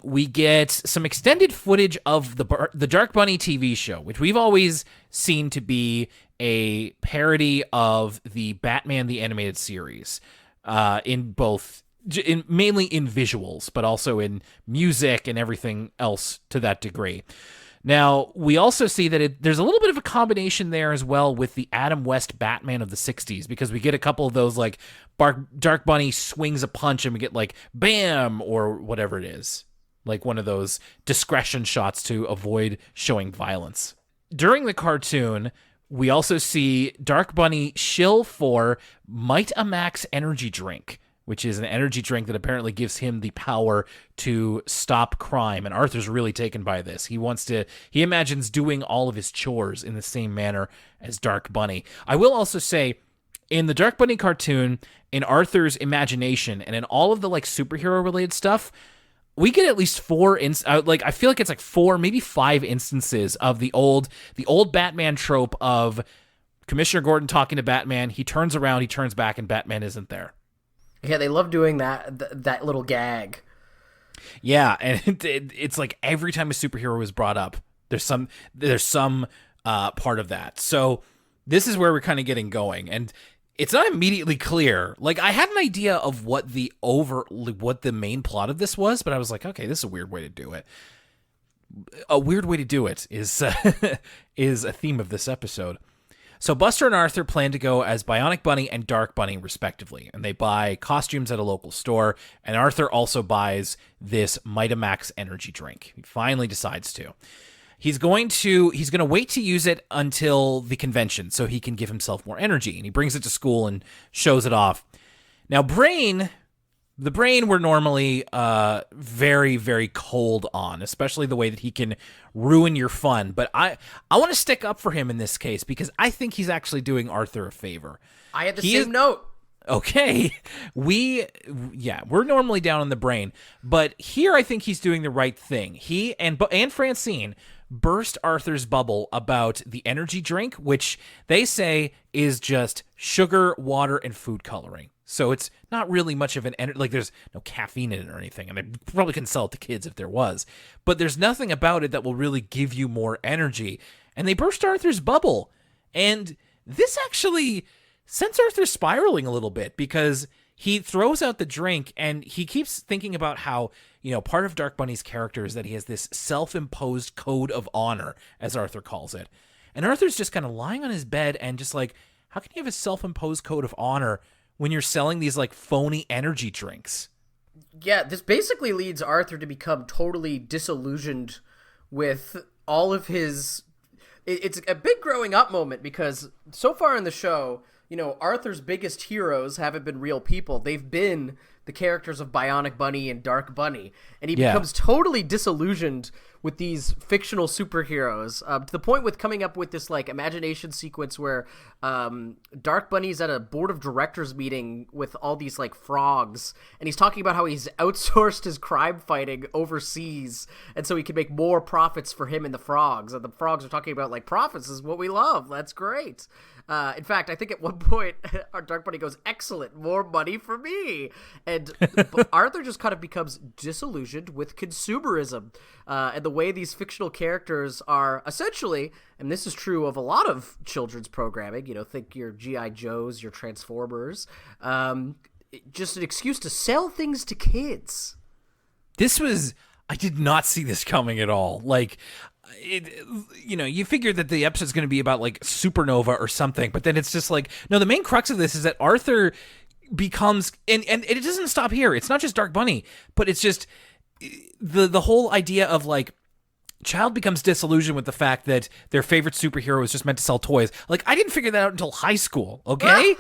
We get some extended footage of the Dark Bunny TV show, which we've always seen to be a parody of the Batman the Animated Series, mainly in visuals, but also in music and everything else to that degree. Now, we also see that there's a little bit of a combination there as well with the Adam West Batman of the 60s, because we get a couple of those, like, Dark Bunny swings a punch and we get, like, bam, or whatever it is. Like one of those discretion shots to avoid showing violence. During the cartoon, we also see Dark Bunny shill for Might a Max energy drink, which is an energy drink that apparently gives him the power to stop crime. And Arthur's really taken by this. He imagines doing all of his chores in the same manner as Dark Bunny. I will also say, in the Dark Bunny cartoon, in Arthur's imagination, and in all of the like superhero related stuff, we get at least I feel like it's like 4, maybe 5 instances of the old Batman trope of Commissioner Gordon talking to Batman. He turns around, he turns back, and Batman isn't there. Yeah, they love doing that little gag. Yeah, and it's like every time a superhero is brought up, there's some part of that. So this is where we're kind of getting going, and it's not immediately clear. Like, I had an idea of what the main plot of this was, but I was like, okay, this is a weird way to do it. A weird way to do it is is a theme of this episode. So Buster and Arthur plan to go as Bionic Bunny and Dark Bunny, respectively, and they buy costumes at a local store, and Arthur also buys this Mitamax energy drink. He finally decides to. He's going to wait to use it until the convention so he can give himself more energy, and he brings it to school and shows it off. Now, the Brain we're normally very, very cold on, especially the way that he can ruin your fun. But I want to stick up for him in this case because I think he's actually doing Arthur a favor. I had the same note. Okay, we're normally down on the Brain, but here I think he's doing the right thing. He and Francine burst Arthur's bubble about the energy drink, which they say is just sugar, water, and food coloring. So it's not really much of an like there's no caffeine in it or anything, and they probably couldn't sell it to kids if there was. But there's nothing about it that will really give you more energy. And they burst Arthur's bubble, and this actually sends Arthur spiraling a little bit because he throws out the drink and he keeps thinking about how, part of Dark Bunny's character is that he has this self-imposed code of honor, as Arthur calls it. And Arthur's just kind of lying on his bed and just like, how can you have a self-imposed code of honor when you're selling these like phony energy drinks? Yeah, this basically leads Arthur to become totally disillusioned with all of his... It's a big growing up moment because so far in the show, Arthur's biggest heroes haven't been real people. They've been the characters of Bionic Bunny and Dark Bunny. And he becomes totally disillusioned with these fictional superheroes, to the point with coming up with this like imagination sequence where Dark Bunny's at a board of directors meeting with all these like frogs, and he's talking about how he's outsourced his crime fighting overseas, and so he can make more profits for him and the frogs. And the frogs are talking about like, profits is what we love. That's great. In fact, I think at one point, our Dark Bunny goes, excellent, more money for me. And Arthur just kind of becomes disillusioned with consumerism and the way these fictional characters are essentially, and this is true of a lot of children's programming, think your G.I. Joes, your Transformers, just an excuse to sell things to kids. I did not see this coming at all. Like, you figure that the episode's going to be about like Supernova or something, but then it's just like, no, the main crux of this is that Arthur becomes, and it doesn't stop here. It's not just Dark Bunny, but it's just the whole idea of like, child becomes disillusioned with the fact that their favorite superhero is just meant to sell toys. Like, I didn't figure that out until high school, okay?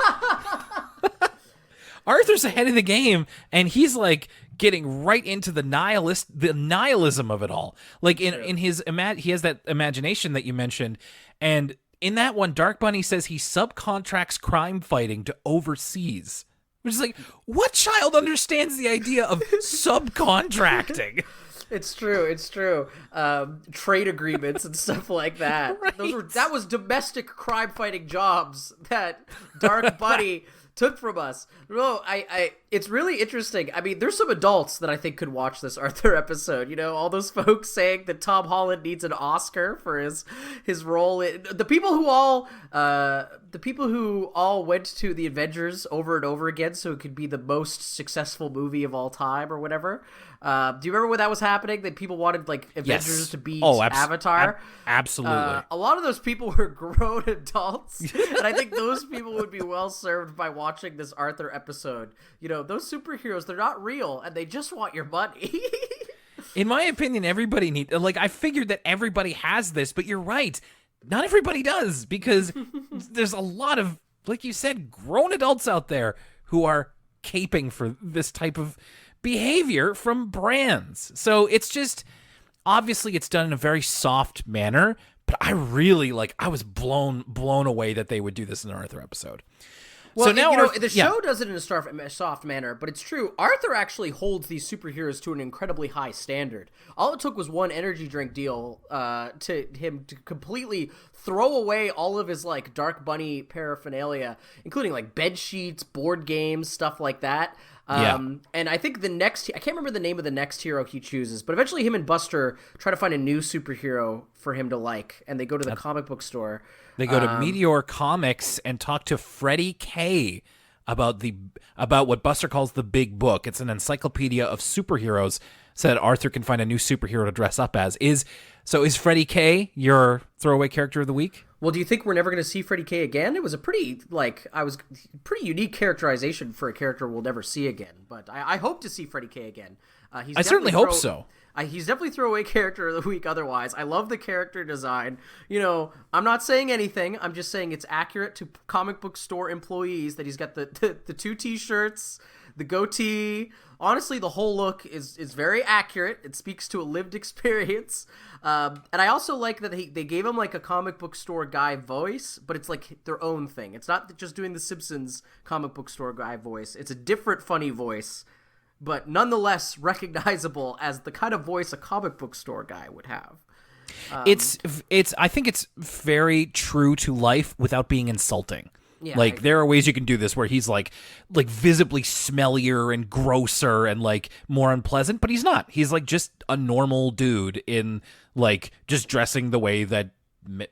Arthur's ahead of the game, and he's like getting right into the nihilism of it all. Like in his he has that imagination that you mentioned, and in that one, Dark Bunny says he subcontracts crime fighting to overseas. Which is like, what child understands the idea of subcontracting? It's true. Trade agreements and stuff like that. Right. That was domestic crime fighting jobs that Dark Bunny took from us. No, it's really interesting. I mean, there's some adults that I think could watch this Arthur episode. You know, all those folks saying that Tom Holland needs an Oscar for his role. The people who all went to the Avengers over and over again, so it could be the most successful movie of all time or whatever. Do you remember when that was happening? That people wanted like Avengers to beat Avatar? Absolutely. A lot of those people were grown adults, and I think those people would be well served by watching this Arthur episode. You know, those superheroes, they're not real, and they just want your money. In my opinion, everybody I figured that everybody has this, but you're right. Not everybody does, because there's a lot of, like you said, grown adults out there who are caping for this type of behavior from brands. So it's just, obviously it's done in a very soft manner, but I really, I was blown away that they would do this in an Arthur episode. Well, so now the show does it in a soft manner, but it's true. Arthur actually holds these superheroes to an incredibly high standard. All it took was one energy drink deal to him to completely throw away all of his Dark Bunny paraphernalia, including bed sheets, board games, stuff like that. And I think I can't remember the name of the next hero he chooses, but eventually him and Buster try to find a new superhero for him to like, and they go to the comic book store. They go to Meteor Comics and talk to Freddie K about what Buster calls the Big Book. It's an encyclopedia of superheroes so that Arthur can find a new superhero to dress up as. Is Freddie K your throwaway character of the week? Well, do you think we're never going to see Freddie K again? It was a pretty unique characterization for a character we'll never see again. But I hope to see Freddie K again. I certainly hope so. He's definitely throwaway character of the week otherwise. I love the character design. You know, I'm not saying anything. I'm just saying it's accurate to comic book store employees that he's got the two T-shirts, the goatee. Honestly, the whole look is very accurate. It speaks to a lived experience. And I also like that they gave him a comic book store guy voice, but it's their own thing. It's not just doing the Simpsons comic book store guy voice. It's a different funny voice, but nonetheless recognizable as the kind of voice a comic book store guy would have. I think it's very true to life without being insulting. Yeah, there are ways you can do this where he's visibly smellier and grosser and more unpleasant, but he's not. He's just a normal dude in just dressing the way that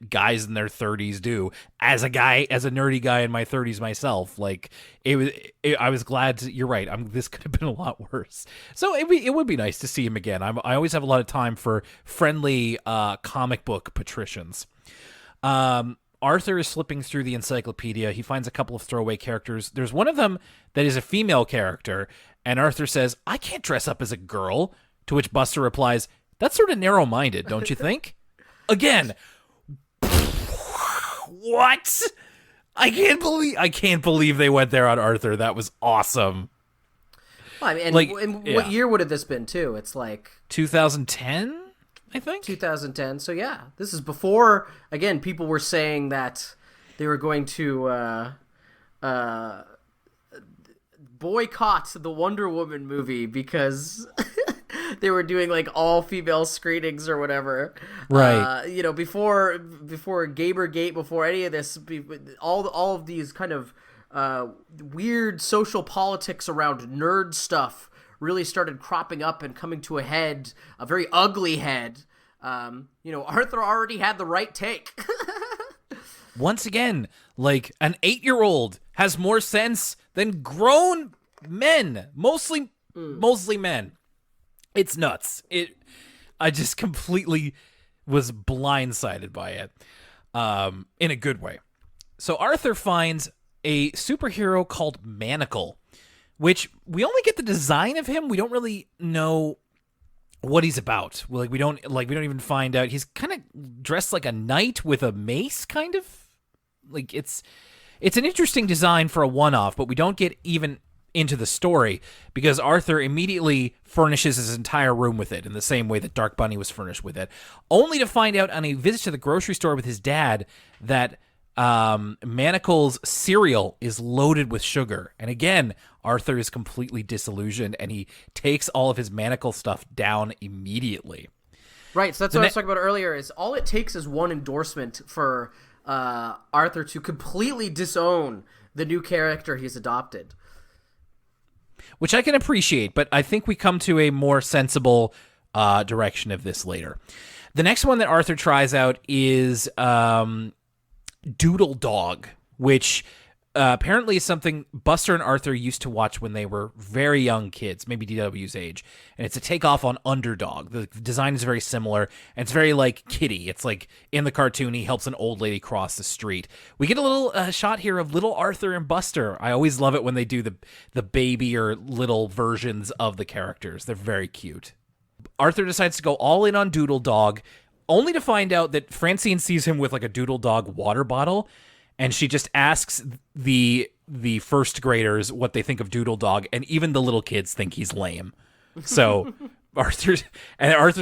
guys in their 30s do. As a nerdy guy in my 30s myself, I was glad you're right. This could have been a lot worse. So it would be nice to see him again. I always have a lot of time for friendly comic book patricians. Arthur is slipping through the encyclopedia. He finds a couple of throwaway characters. There's one of them that is a female character, and Arthur says, "I can't dress up as a girl," to which Buster replies, "That's sort of narrow-minded, don't you think?" Again, what? I can't believe they went there on Arthur. That was awesome. Well, I mean, what year would have this been, too? It's 2010? I think 2010. So yeah, this is before, again, people were saying that they were going to boycott the Wonder Woman movie because they were doing all female screenings or whatever. Right. Before Gamergate, before any of this, all of these kind of weird social politics around nerd stuff really started cropping up and coming to a head, a very ugly head. Arthur already had the right take. Once again, an 8-year-old has more sense than grown men, mostly men. It's nuts. I just completely was blindsided by it, in a good way. So Arthur finds a superhero called Manacle, which we only get the design of him. We don't really know what he's about. We don't even find out. He's kind of dressed like a knight with a mace, kind of. It's an interesting design for a one-off, but we don't get even into the story, because Arthur immediately furnishes his entire room with it in the same way that Dark Bunny was furnished with it, only to find out on a visit to the grocery store with his dad that Manacle's cereal is loaded with sugar. And again, Arthur is completely disillusioned, and he takes all of his Manacle stuff down immediately. Right, so that's what I was talking about earlier, is all it takes is one endorsement for Arthur to completely disown the new character he's adopted. Which I can appreciate, but I think we come to a more sensible direction of this later. The next one that Arthur tries out is Doodle Dog, which apparently is something Buster and Arthur used to watch when they were very young kids, maybe DW's age. And it's a takeoff on Underdog. The design is very similar, and it's very like Kitty. It's like in the cartoon, he helps an old lady cross the street. We get a little shot here of little Arthur and Buster. I always love it when they do the baby or little versions of the characters. They're very cute. Arthur decides to go all in on Doodle Dog, only to find out that Francine sees him with like a Doodle Dog water bottle, and she just asks the first graders what they think of Doodle Dog, and even the little kids think he's lame. So Arthur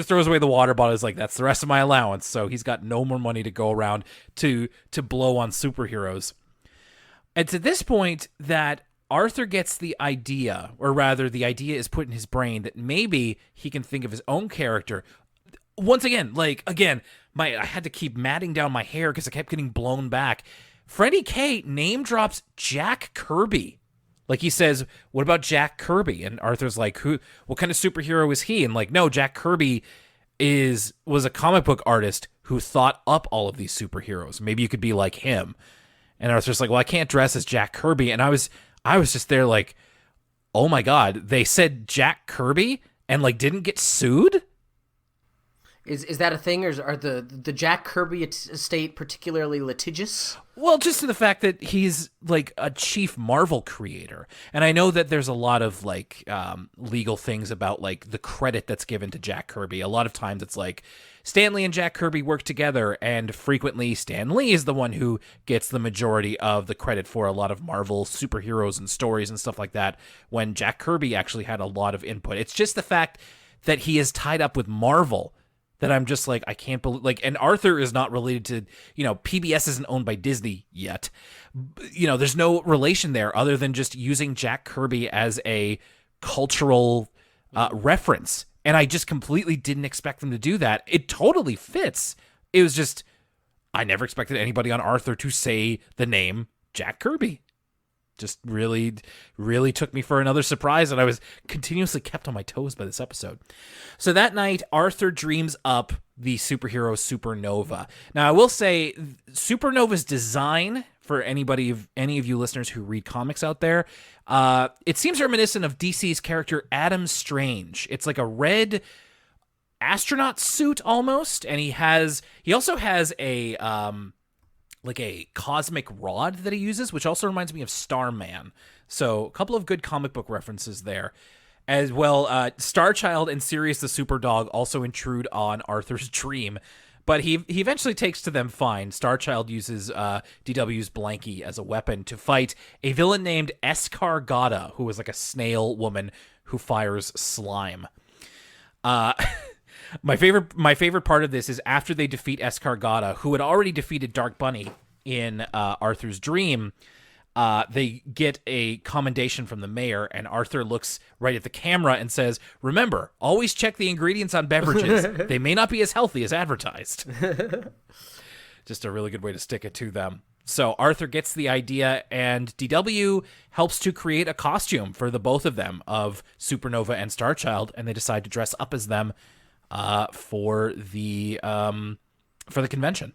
throws away the water bottle. Is like, that's the rest of my allowance. So he's got no more money to go around to blow on superheroes. It's at this point that Arthur gets the idea, or rather the idea is put in his brain, that maybe he can think of his own character. Once again, I had to keep matting down my hair because I kept getting blown back. Freddie K name drops Jack Kirby. Like, he says, what about Jack Kirby? And Arthur's like, what kind of superhero is he? And like, no, Jack Kirby was a comic book artist who thought up all of these superheroes. Maybe you could be like him. And Arthur's like, well, I can't dress as Jack Kirby. And I was just there like, oh my God, they said Jack Kirby and like didn't get sued? Is that a thing, or are the Jack Kirby estate particularly litigious? Well, just to the fact that he's like a chief Marvel creator. And I know that there's a lot of like legal things about like the credit that's given to Jack Kirby. A lot of times it's like Stan Lee and Jack Kirby work together, and frequently Stan Lee is the one who gets the majority of the credit for a lot of Marvel superheroes and stories and stuff like that, when Jack Kirby actually had a lot of input. It's just the fact that he is tied up with Marvel that I'm just like, I can't believe, like, and Arthur is not related to, PBS isn't owned by Disney yet. There's no relation there other than just using Jack Kirby as a cultural reference. And I just completely didn't expect them to do that. It totally fits. It was just, I never expected anybody on Arthur to say the name Jack Kirby. Just really, really took me for another surprise, and I was continuously kept on my toes by this episode. So that night, Arthur dreams up the superhero Supernova. Now, I will say, Supernova's design, for any of you listeners who read comics out there, it seems reminiscent of DC's character Adam Strange. It's like a red astronaut suit almost, and he also has a like a cosmic rod that he uses, which also reminds me of Starman. So a couple of good comic book references there. As well, Starchild and Sirius the Superdog also intrude on Arthur's dream, but he eventually takes to them fine. Starchild uses DW's Blanky as a weapon to fight a villain named Escargata, who is like a snail woman who fires slime. My favorite part of this is after they defeat Escargata, who had already defeated Dark Bunny in Arthur's dream, they get a commendation from the mayor, and Arthur looks right at the camera and says, "Remember, always check the ingredients on beverages. They may not be as healthy as advertised." Just a really good way to stick it to them. So Arthur gets the idea, and DW helps to create a costume for the both of them of Supernova and Starchild, and they decide to dress up as them for the convention.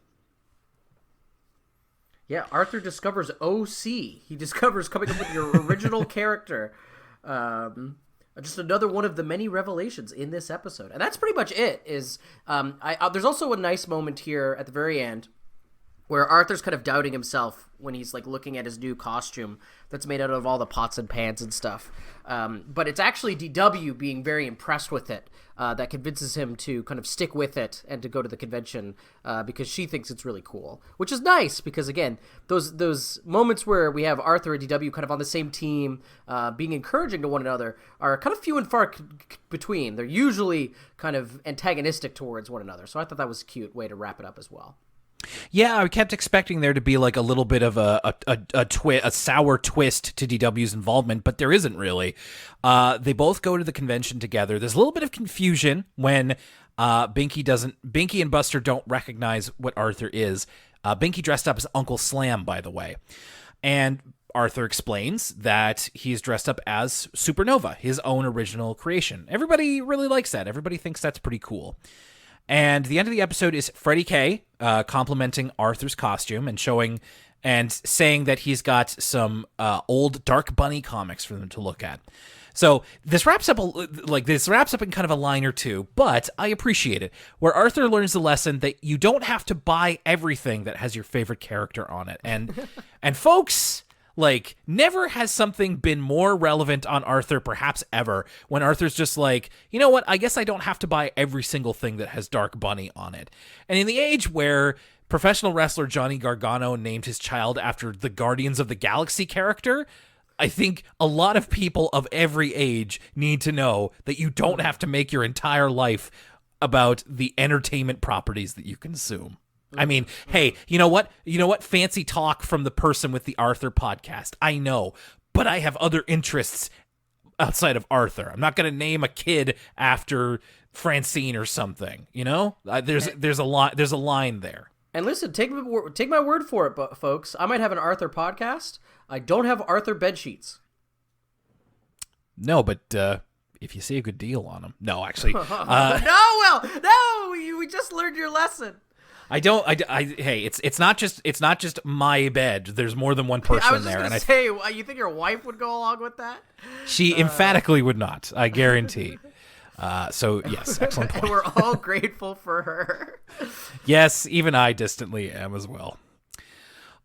Yeah, Arthur discovers OC. He discovers coming up with your original character. Just another one of the many revelations in this episode, and that's pretty much it. There's also a nice moment here at the very end where Arthur's kind of doubting himself when he's like looking at his new costume that's made out of all the pots and pans and stuff. But it's actually DW being very impressed with it that convinces him to kind of stick with it and to go to the convention because she thinks it's really cool, which is nice because, again, those moments where we have Arthur and DW kind of on the same team being encouraging to one another are kind of few and far between. They're usually kind of antagonistic towards one another. So I thought that was a cute way to wrap it up as well. Yeah, I kept expecting there to be like a little bit of a sour twist to DW's involvement, but there isn't really. They both go to the convention together. There's a little bit of confusion when Binky and Buster don't recognize what Arthur is. Binky dressed up as Uncle Slam, by the way. And Arthur explains that he's dressed up as Supernova, his own original creation. Everybody really likes that. Everybody thinks that's pretty cool. And the end of the episode is Freddie K complimenting Arthur's costume and showing and saying that he's got some old Dark Bunny comics for them to look at. So this wraps up in kind of a line or two, but I appreciate it, where Arthur learns the lesson that you don't have to buy everything that has your favorite character on it. And folks, like, never has something been more relevant on Arthur, perhaps ever, when Arthur's just like, you know what, I guess I don't have to buy every single thing that has Dark Bunny on it. And in the age where professional wrestler Johnny Gargano named his child after the Guardians of the Galaxy character, I think a lot of people of every age need to know that you don't have to make your entire life about the entertainment properties that you consume. I mean, hey, you know what? Fancy talk from the person with the Arthur podcast. I know, but I have other interests outside of Arthur. I'm not going to name a kid after Francine or something. You know, there's a line there. And listen, take my word for it, folks. I might have an Arthur podcast. I don't have Arthur bed sheets. No, but if you see a good deal on them, no, actually, we just learned your lesson. Hey, it's not just my bed. There's more than one person I was just there. Gonna say, you think your wife would go along with that? She emphatically would not. I guarantee. So yes, excellent point. And we're all grateful for her. Yes, even I distantly am as well.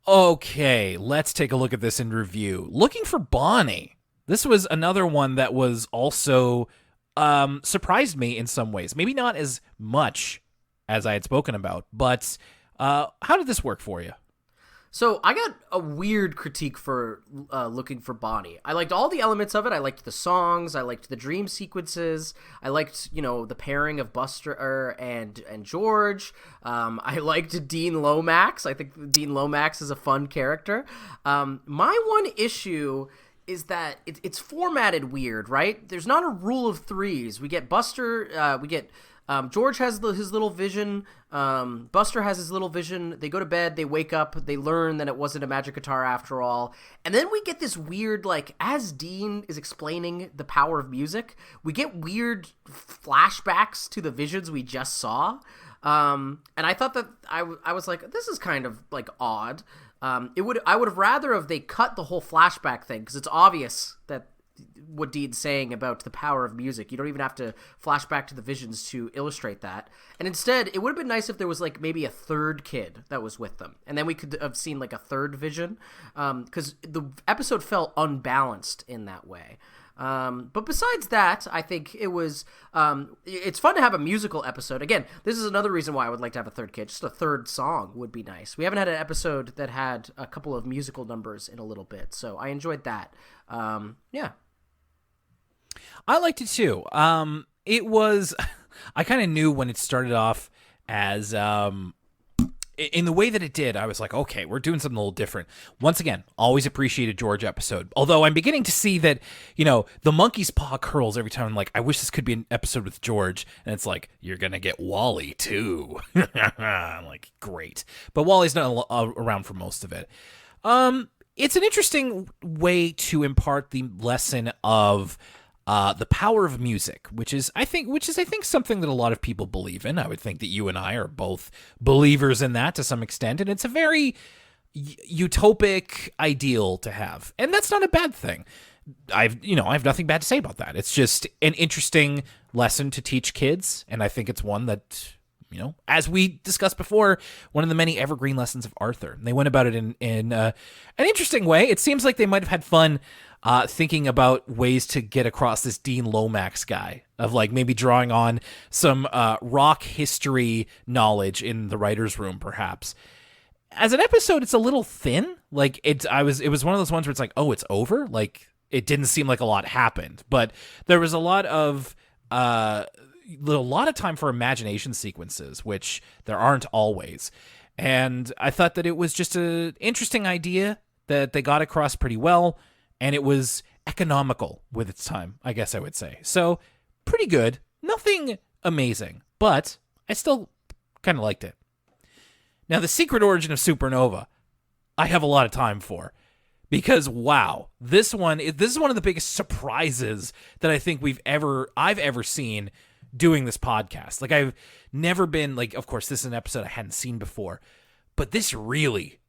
Okay, let's take a look at this in review. Looking for Bonnie. This was another one that was also surprised me in some ways. Maybe not as much as I had spoken about, but how did this work for you? So I got a weird critique for looking for Bonnie. I liked all the elements of it. I liked the songs. I liked the dream sequences. I liked, the pairing of Buster and George. I liked Dean Lomax. I think Dean Lomax is a fun character. My one issue is that it's formatted weird, right? There's not a rule of threes. We get Buster, George has his little vision. Buster has his little vision. They go to bed. They wake up. They learn that it wasn't a magic guitar after all. And then we get this weird, as Dean is explaining the power of music, we get weird flashbacks to the visions we just saw. And I thought that I was like, this is kind of odd. I would have rather if they cut the whole flashback thing, because it's obvious that what Dean's saying about the power of music. You don't even have to flash back to the visions to illustrate that. And instead, it would have been nice if there was maybe a third kid that was with them. And then we could have seen a third vision. Because the episode felt unbalanced in that way. But besides that, I think it was, it's fun to have a musical episode. Again, this is another reason why I would like to have a third kid. Just a third song would be nice. We haven't had an episode that had a couple of musical numbers in a little bit. So I enjoyed that. Yeah. I liked it too. It was, I kind of knew when it started off as, in the way that it did, I was like, okay, we're doing something a little different. Once again, always appreciated George episode. Although I'm beginning to see that, the monkey's paw curls every time. I'm like, I wish this could be an episode with George. And it's like, you're going to get Wally too. I'm like, great. But Wally's not around for most of it. It's an interesting way to impart the lesson of the power of music, which is I think something that a lot of people believe in. I would think that you and I are both believers in that to some extent, and it's a very utopic ideal to have, and that's not a bad thing. I have nothing bad to say about that. It's just an interesting lesson to teach kids, and I think it's one that as we discussed before, one of the many evergreen lessons of Arthur. And they went about it in an interesting way. It seems like they might have had fun thinking about ways to get across this Dean Lomax guy, of like maybe drawing on some rock history knowledge in the writer's room, perhaps. As an episode, it's a little thin. Like it was one of those ones where it's like, oh, it's over. Like it didn't seem like a lot happened, but there was a lot of time for imagination sequences, which there aren't always. And I thought that it was just an interesting idea that they got across pretty well, and it was economical with its time, I guess I would say. So pretty good. Nothing amazing, but I still kind of liked it. Now, the Secret Origin of Supernova, I have a lot of time for. Because wow, this is one of the biggest surprises that I think I've ever seen doing this podcast. Like I've never been like, of course, this is an episode I hadn't seen before, but this really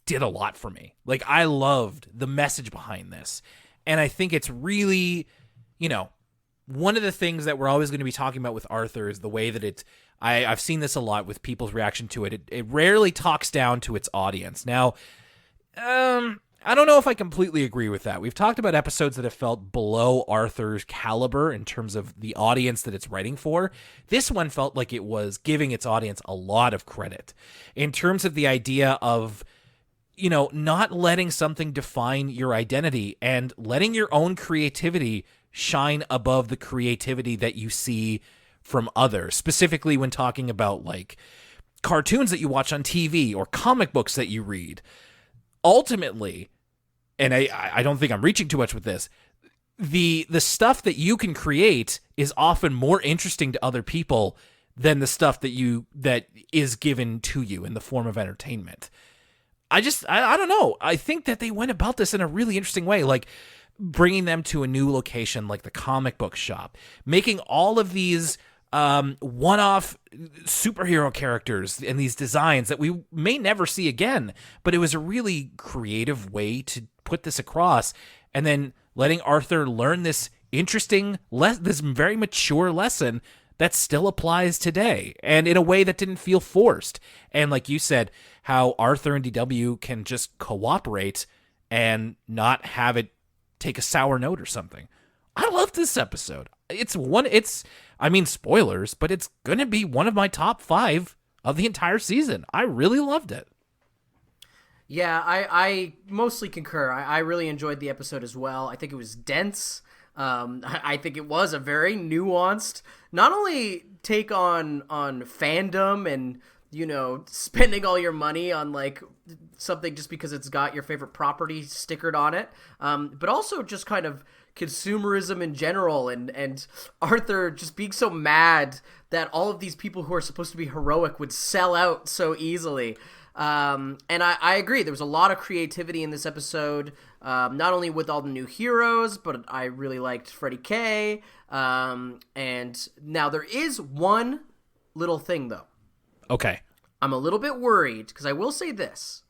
did a lot for me. Like I loved the message behind this, and I think it's really, one of the things that we're always going to be talking about with Arthur is the way that I've seen this a lot with people's reaction to it. It rarely talks down to its audience. Now, I don't know if I completely agree with that. We've talked about episodes that have felt below Arthur's caliber in terms of the audience that it's writing for. This one felt like it was giving its audience a lot of credit in terms of the idea of, not letting something define your identity and letting your own creativity shine above the creativity that you see from others, specifically when talking about like cartoons that you watch on TV or comic books that you read. Ultimately, and I don't think I'm reaching too much with this, the stuff that you can create is often more interesting to other people than the stuff that is given to you in the form of entertainment. I don't know. I think that they went about this in a really interesting way, like bringing them to a new location like the comic book shop, making all of these one-off superhero characters and these designs that we may never see again, but it was a really creative way to put this across, and then letting Arthur learn this interesting, this very mature lesson that still applies today, and in a way that didn't feel forced. And like you said, how Arthur and DW can just cooperate and not have it take a sour note or something. I love this episode. Spoilers, but it's going to be one of my top 5 of the entire season. I really loved it. Yeah, I mostly concur. I really enjoyed the episode as well. I think it was dense. I think it was a very nuanced, not only take on fandom and, spending all your money on like something just because it's got your favorite property stickered on it, but also just kind of consumerism in general, and Arthur just being so mad that all of these people who are supposed to be heroic would sell out so easily. And I agree, there was a lot of creativity in this episode, not only with all the new heroes, but I really liked Freddie K. And now there is one little thing though. Okay. I'm a little bit worried, because I will say this.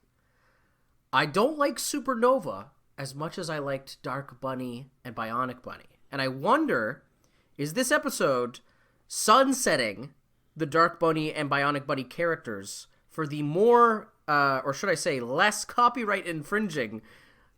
I don't like Supernova as much as I liked Dark Bunny and Bionic Bunny. And I wonder, is this episode sunsetting the Dark Bunny and Bionic Bunny characters for the more, or should I say, less copyright infringing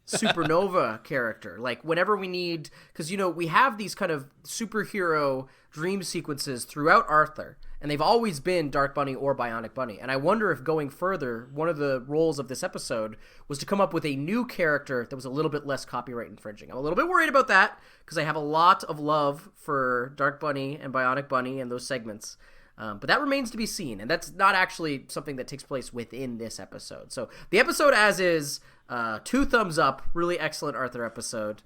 Supernova character? Like, whenever we need, because, we have these kind of superhero dream sequences throughout Arthur, and they've always been Dark Bunny or Bionic Bunny. And I wonder if going further, one of the roles of this episode was to come up with a new character that was a little bit less copyright infringing. I'm a little bit worried about that, because I have a lot of love for Dark Bunny and Bionic Bunny and those segments. But that remains to be seen, and that's not actually something that takes place within this episode. So the episode as is, 2 thumbs up, really excellent Arthur episode.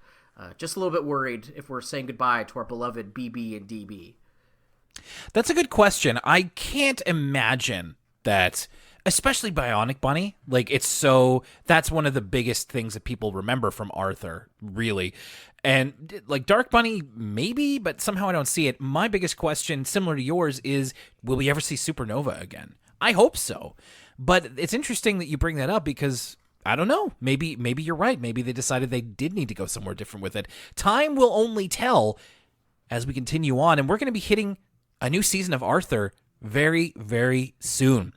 Just a little bit worried if we're saying goodbye to our beloved BB and DB. That's a good question. I can't imagine that, especially Bionic Bunny. Like, that's one of the biggest things that people remember from Arthur, really. And like Dark Bunny, maybe, but somehow I don't see it. My biggest question, similar to yours, is will we ever see Supernova again? I hope so. But it's interesting that you bring that up, because I don't know. Maybe you're right. Maybe they decided they did need to go somewhere different with it. Time will only tell as we continue on, and we're going to be hitting a new season of Arthur very, very soon.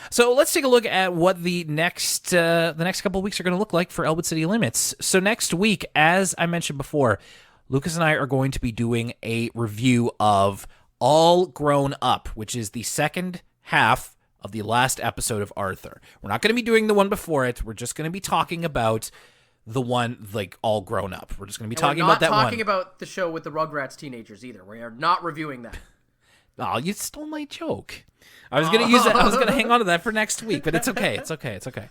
So let's take a look at what the next couple of weeks are going to look like for Elwood City Limits. So next week, as I mentioned before, Lucas and I are going to be doing a review of All Grown Up, which is the second half of the last episode of Arthur. We're not going to be doing the one before it. We're just going to be talking about the one, like, All Grown Up. We're just going to be talking about that one. We're not talking about the show with the Rugrats teenagers either. We are not reviewing that. Oh, you stole my joke. I was going to use that. I was going to hang on to that for next week, but it's okay. It's okay. It's okay.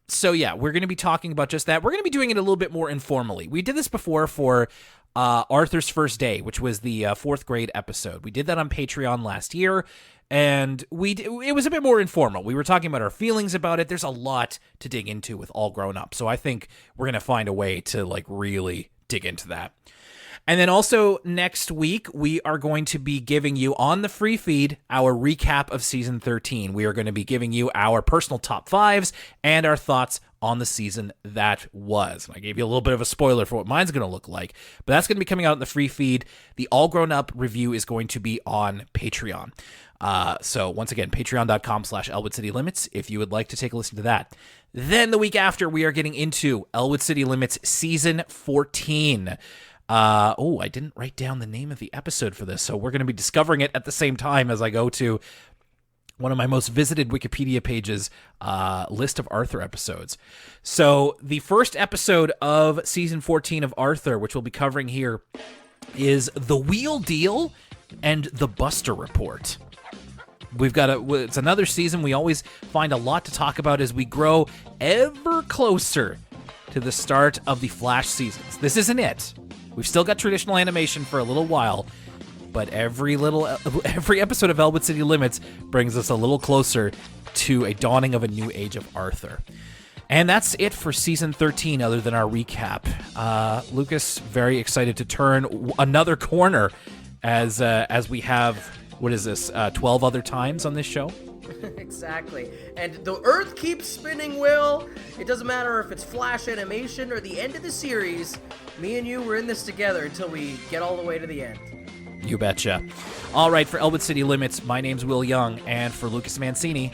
So yeah, we're going to be talking about just that. We're going to be doing it a little bit more informally. We did this before for Arthur's First Day, which was the 4th grade episode. We did that on Patreon last year, and it was a bit more informal. We were talking about our feelings about it. There's a lot to dig into with All Grown Up, so I think we're going to find a way to like really dig into that. And then also next week, we are going to be giving you on the free feed our recap of season 13. We are going to be giving you our personal top 5s and our thoughts on the season that was. And I gave you a little bit of a spoiler for what mine's going to look like, but that's going to be coming out in the free feed. The All Grown Up review is going to be on Patreon. So once again, patreon.com/Elwood City Limits if you would like to take a listen to that. Then the week after, we are getting into Elwood City Limits season 14. I didn't write down the name of the episode for this, so we're going to be discovering it at the same time as I go to one of my most visited Wikipedia pages, list of Arthur episodes. So the first episode of season 14 of Arthur, which we'll be covering here, is The Wheel Deal and The Buster Report. It's another season. We always find a lot to talk about as we grow ever closer to the start of the Flash seasons. This isn't it. We've still got traditional animation for a little while, but every episode of Elwood City Limits brings us a little closer to a dawning of a new age of Arthur. And that's it for season 13, other than our recap. Lucas, very excited to turn another corner as we have, what is this, 12 other times on this show? Exactly. And the Earth keeps spinning, Will. It doesn't matter if it's Flash animation or the end of the series. Me and you, we're in this together until we get all the way to the end. You betcha. All right, for Elwood City Limits, my name's Will Young, and for Lucas Mancini.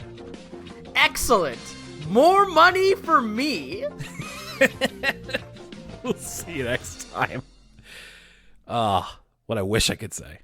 Excellent. More money for me. We'll see you next time. What I wish I could say.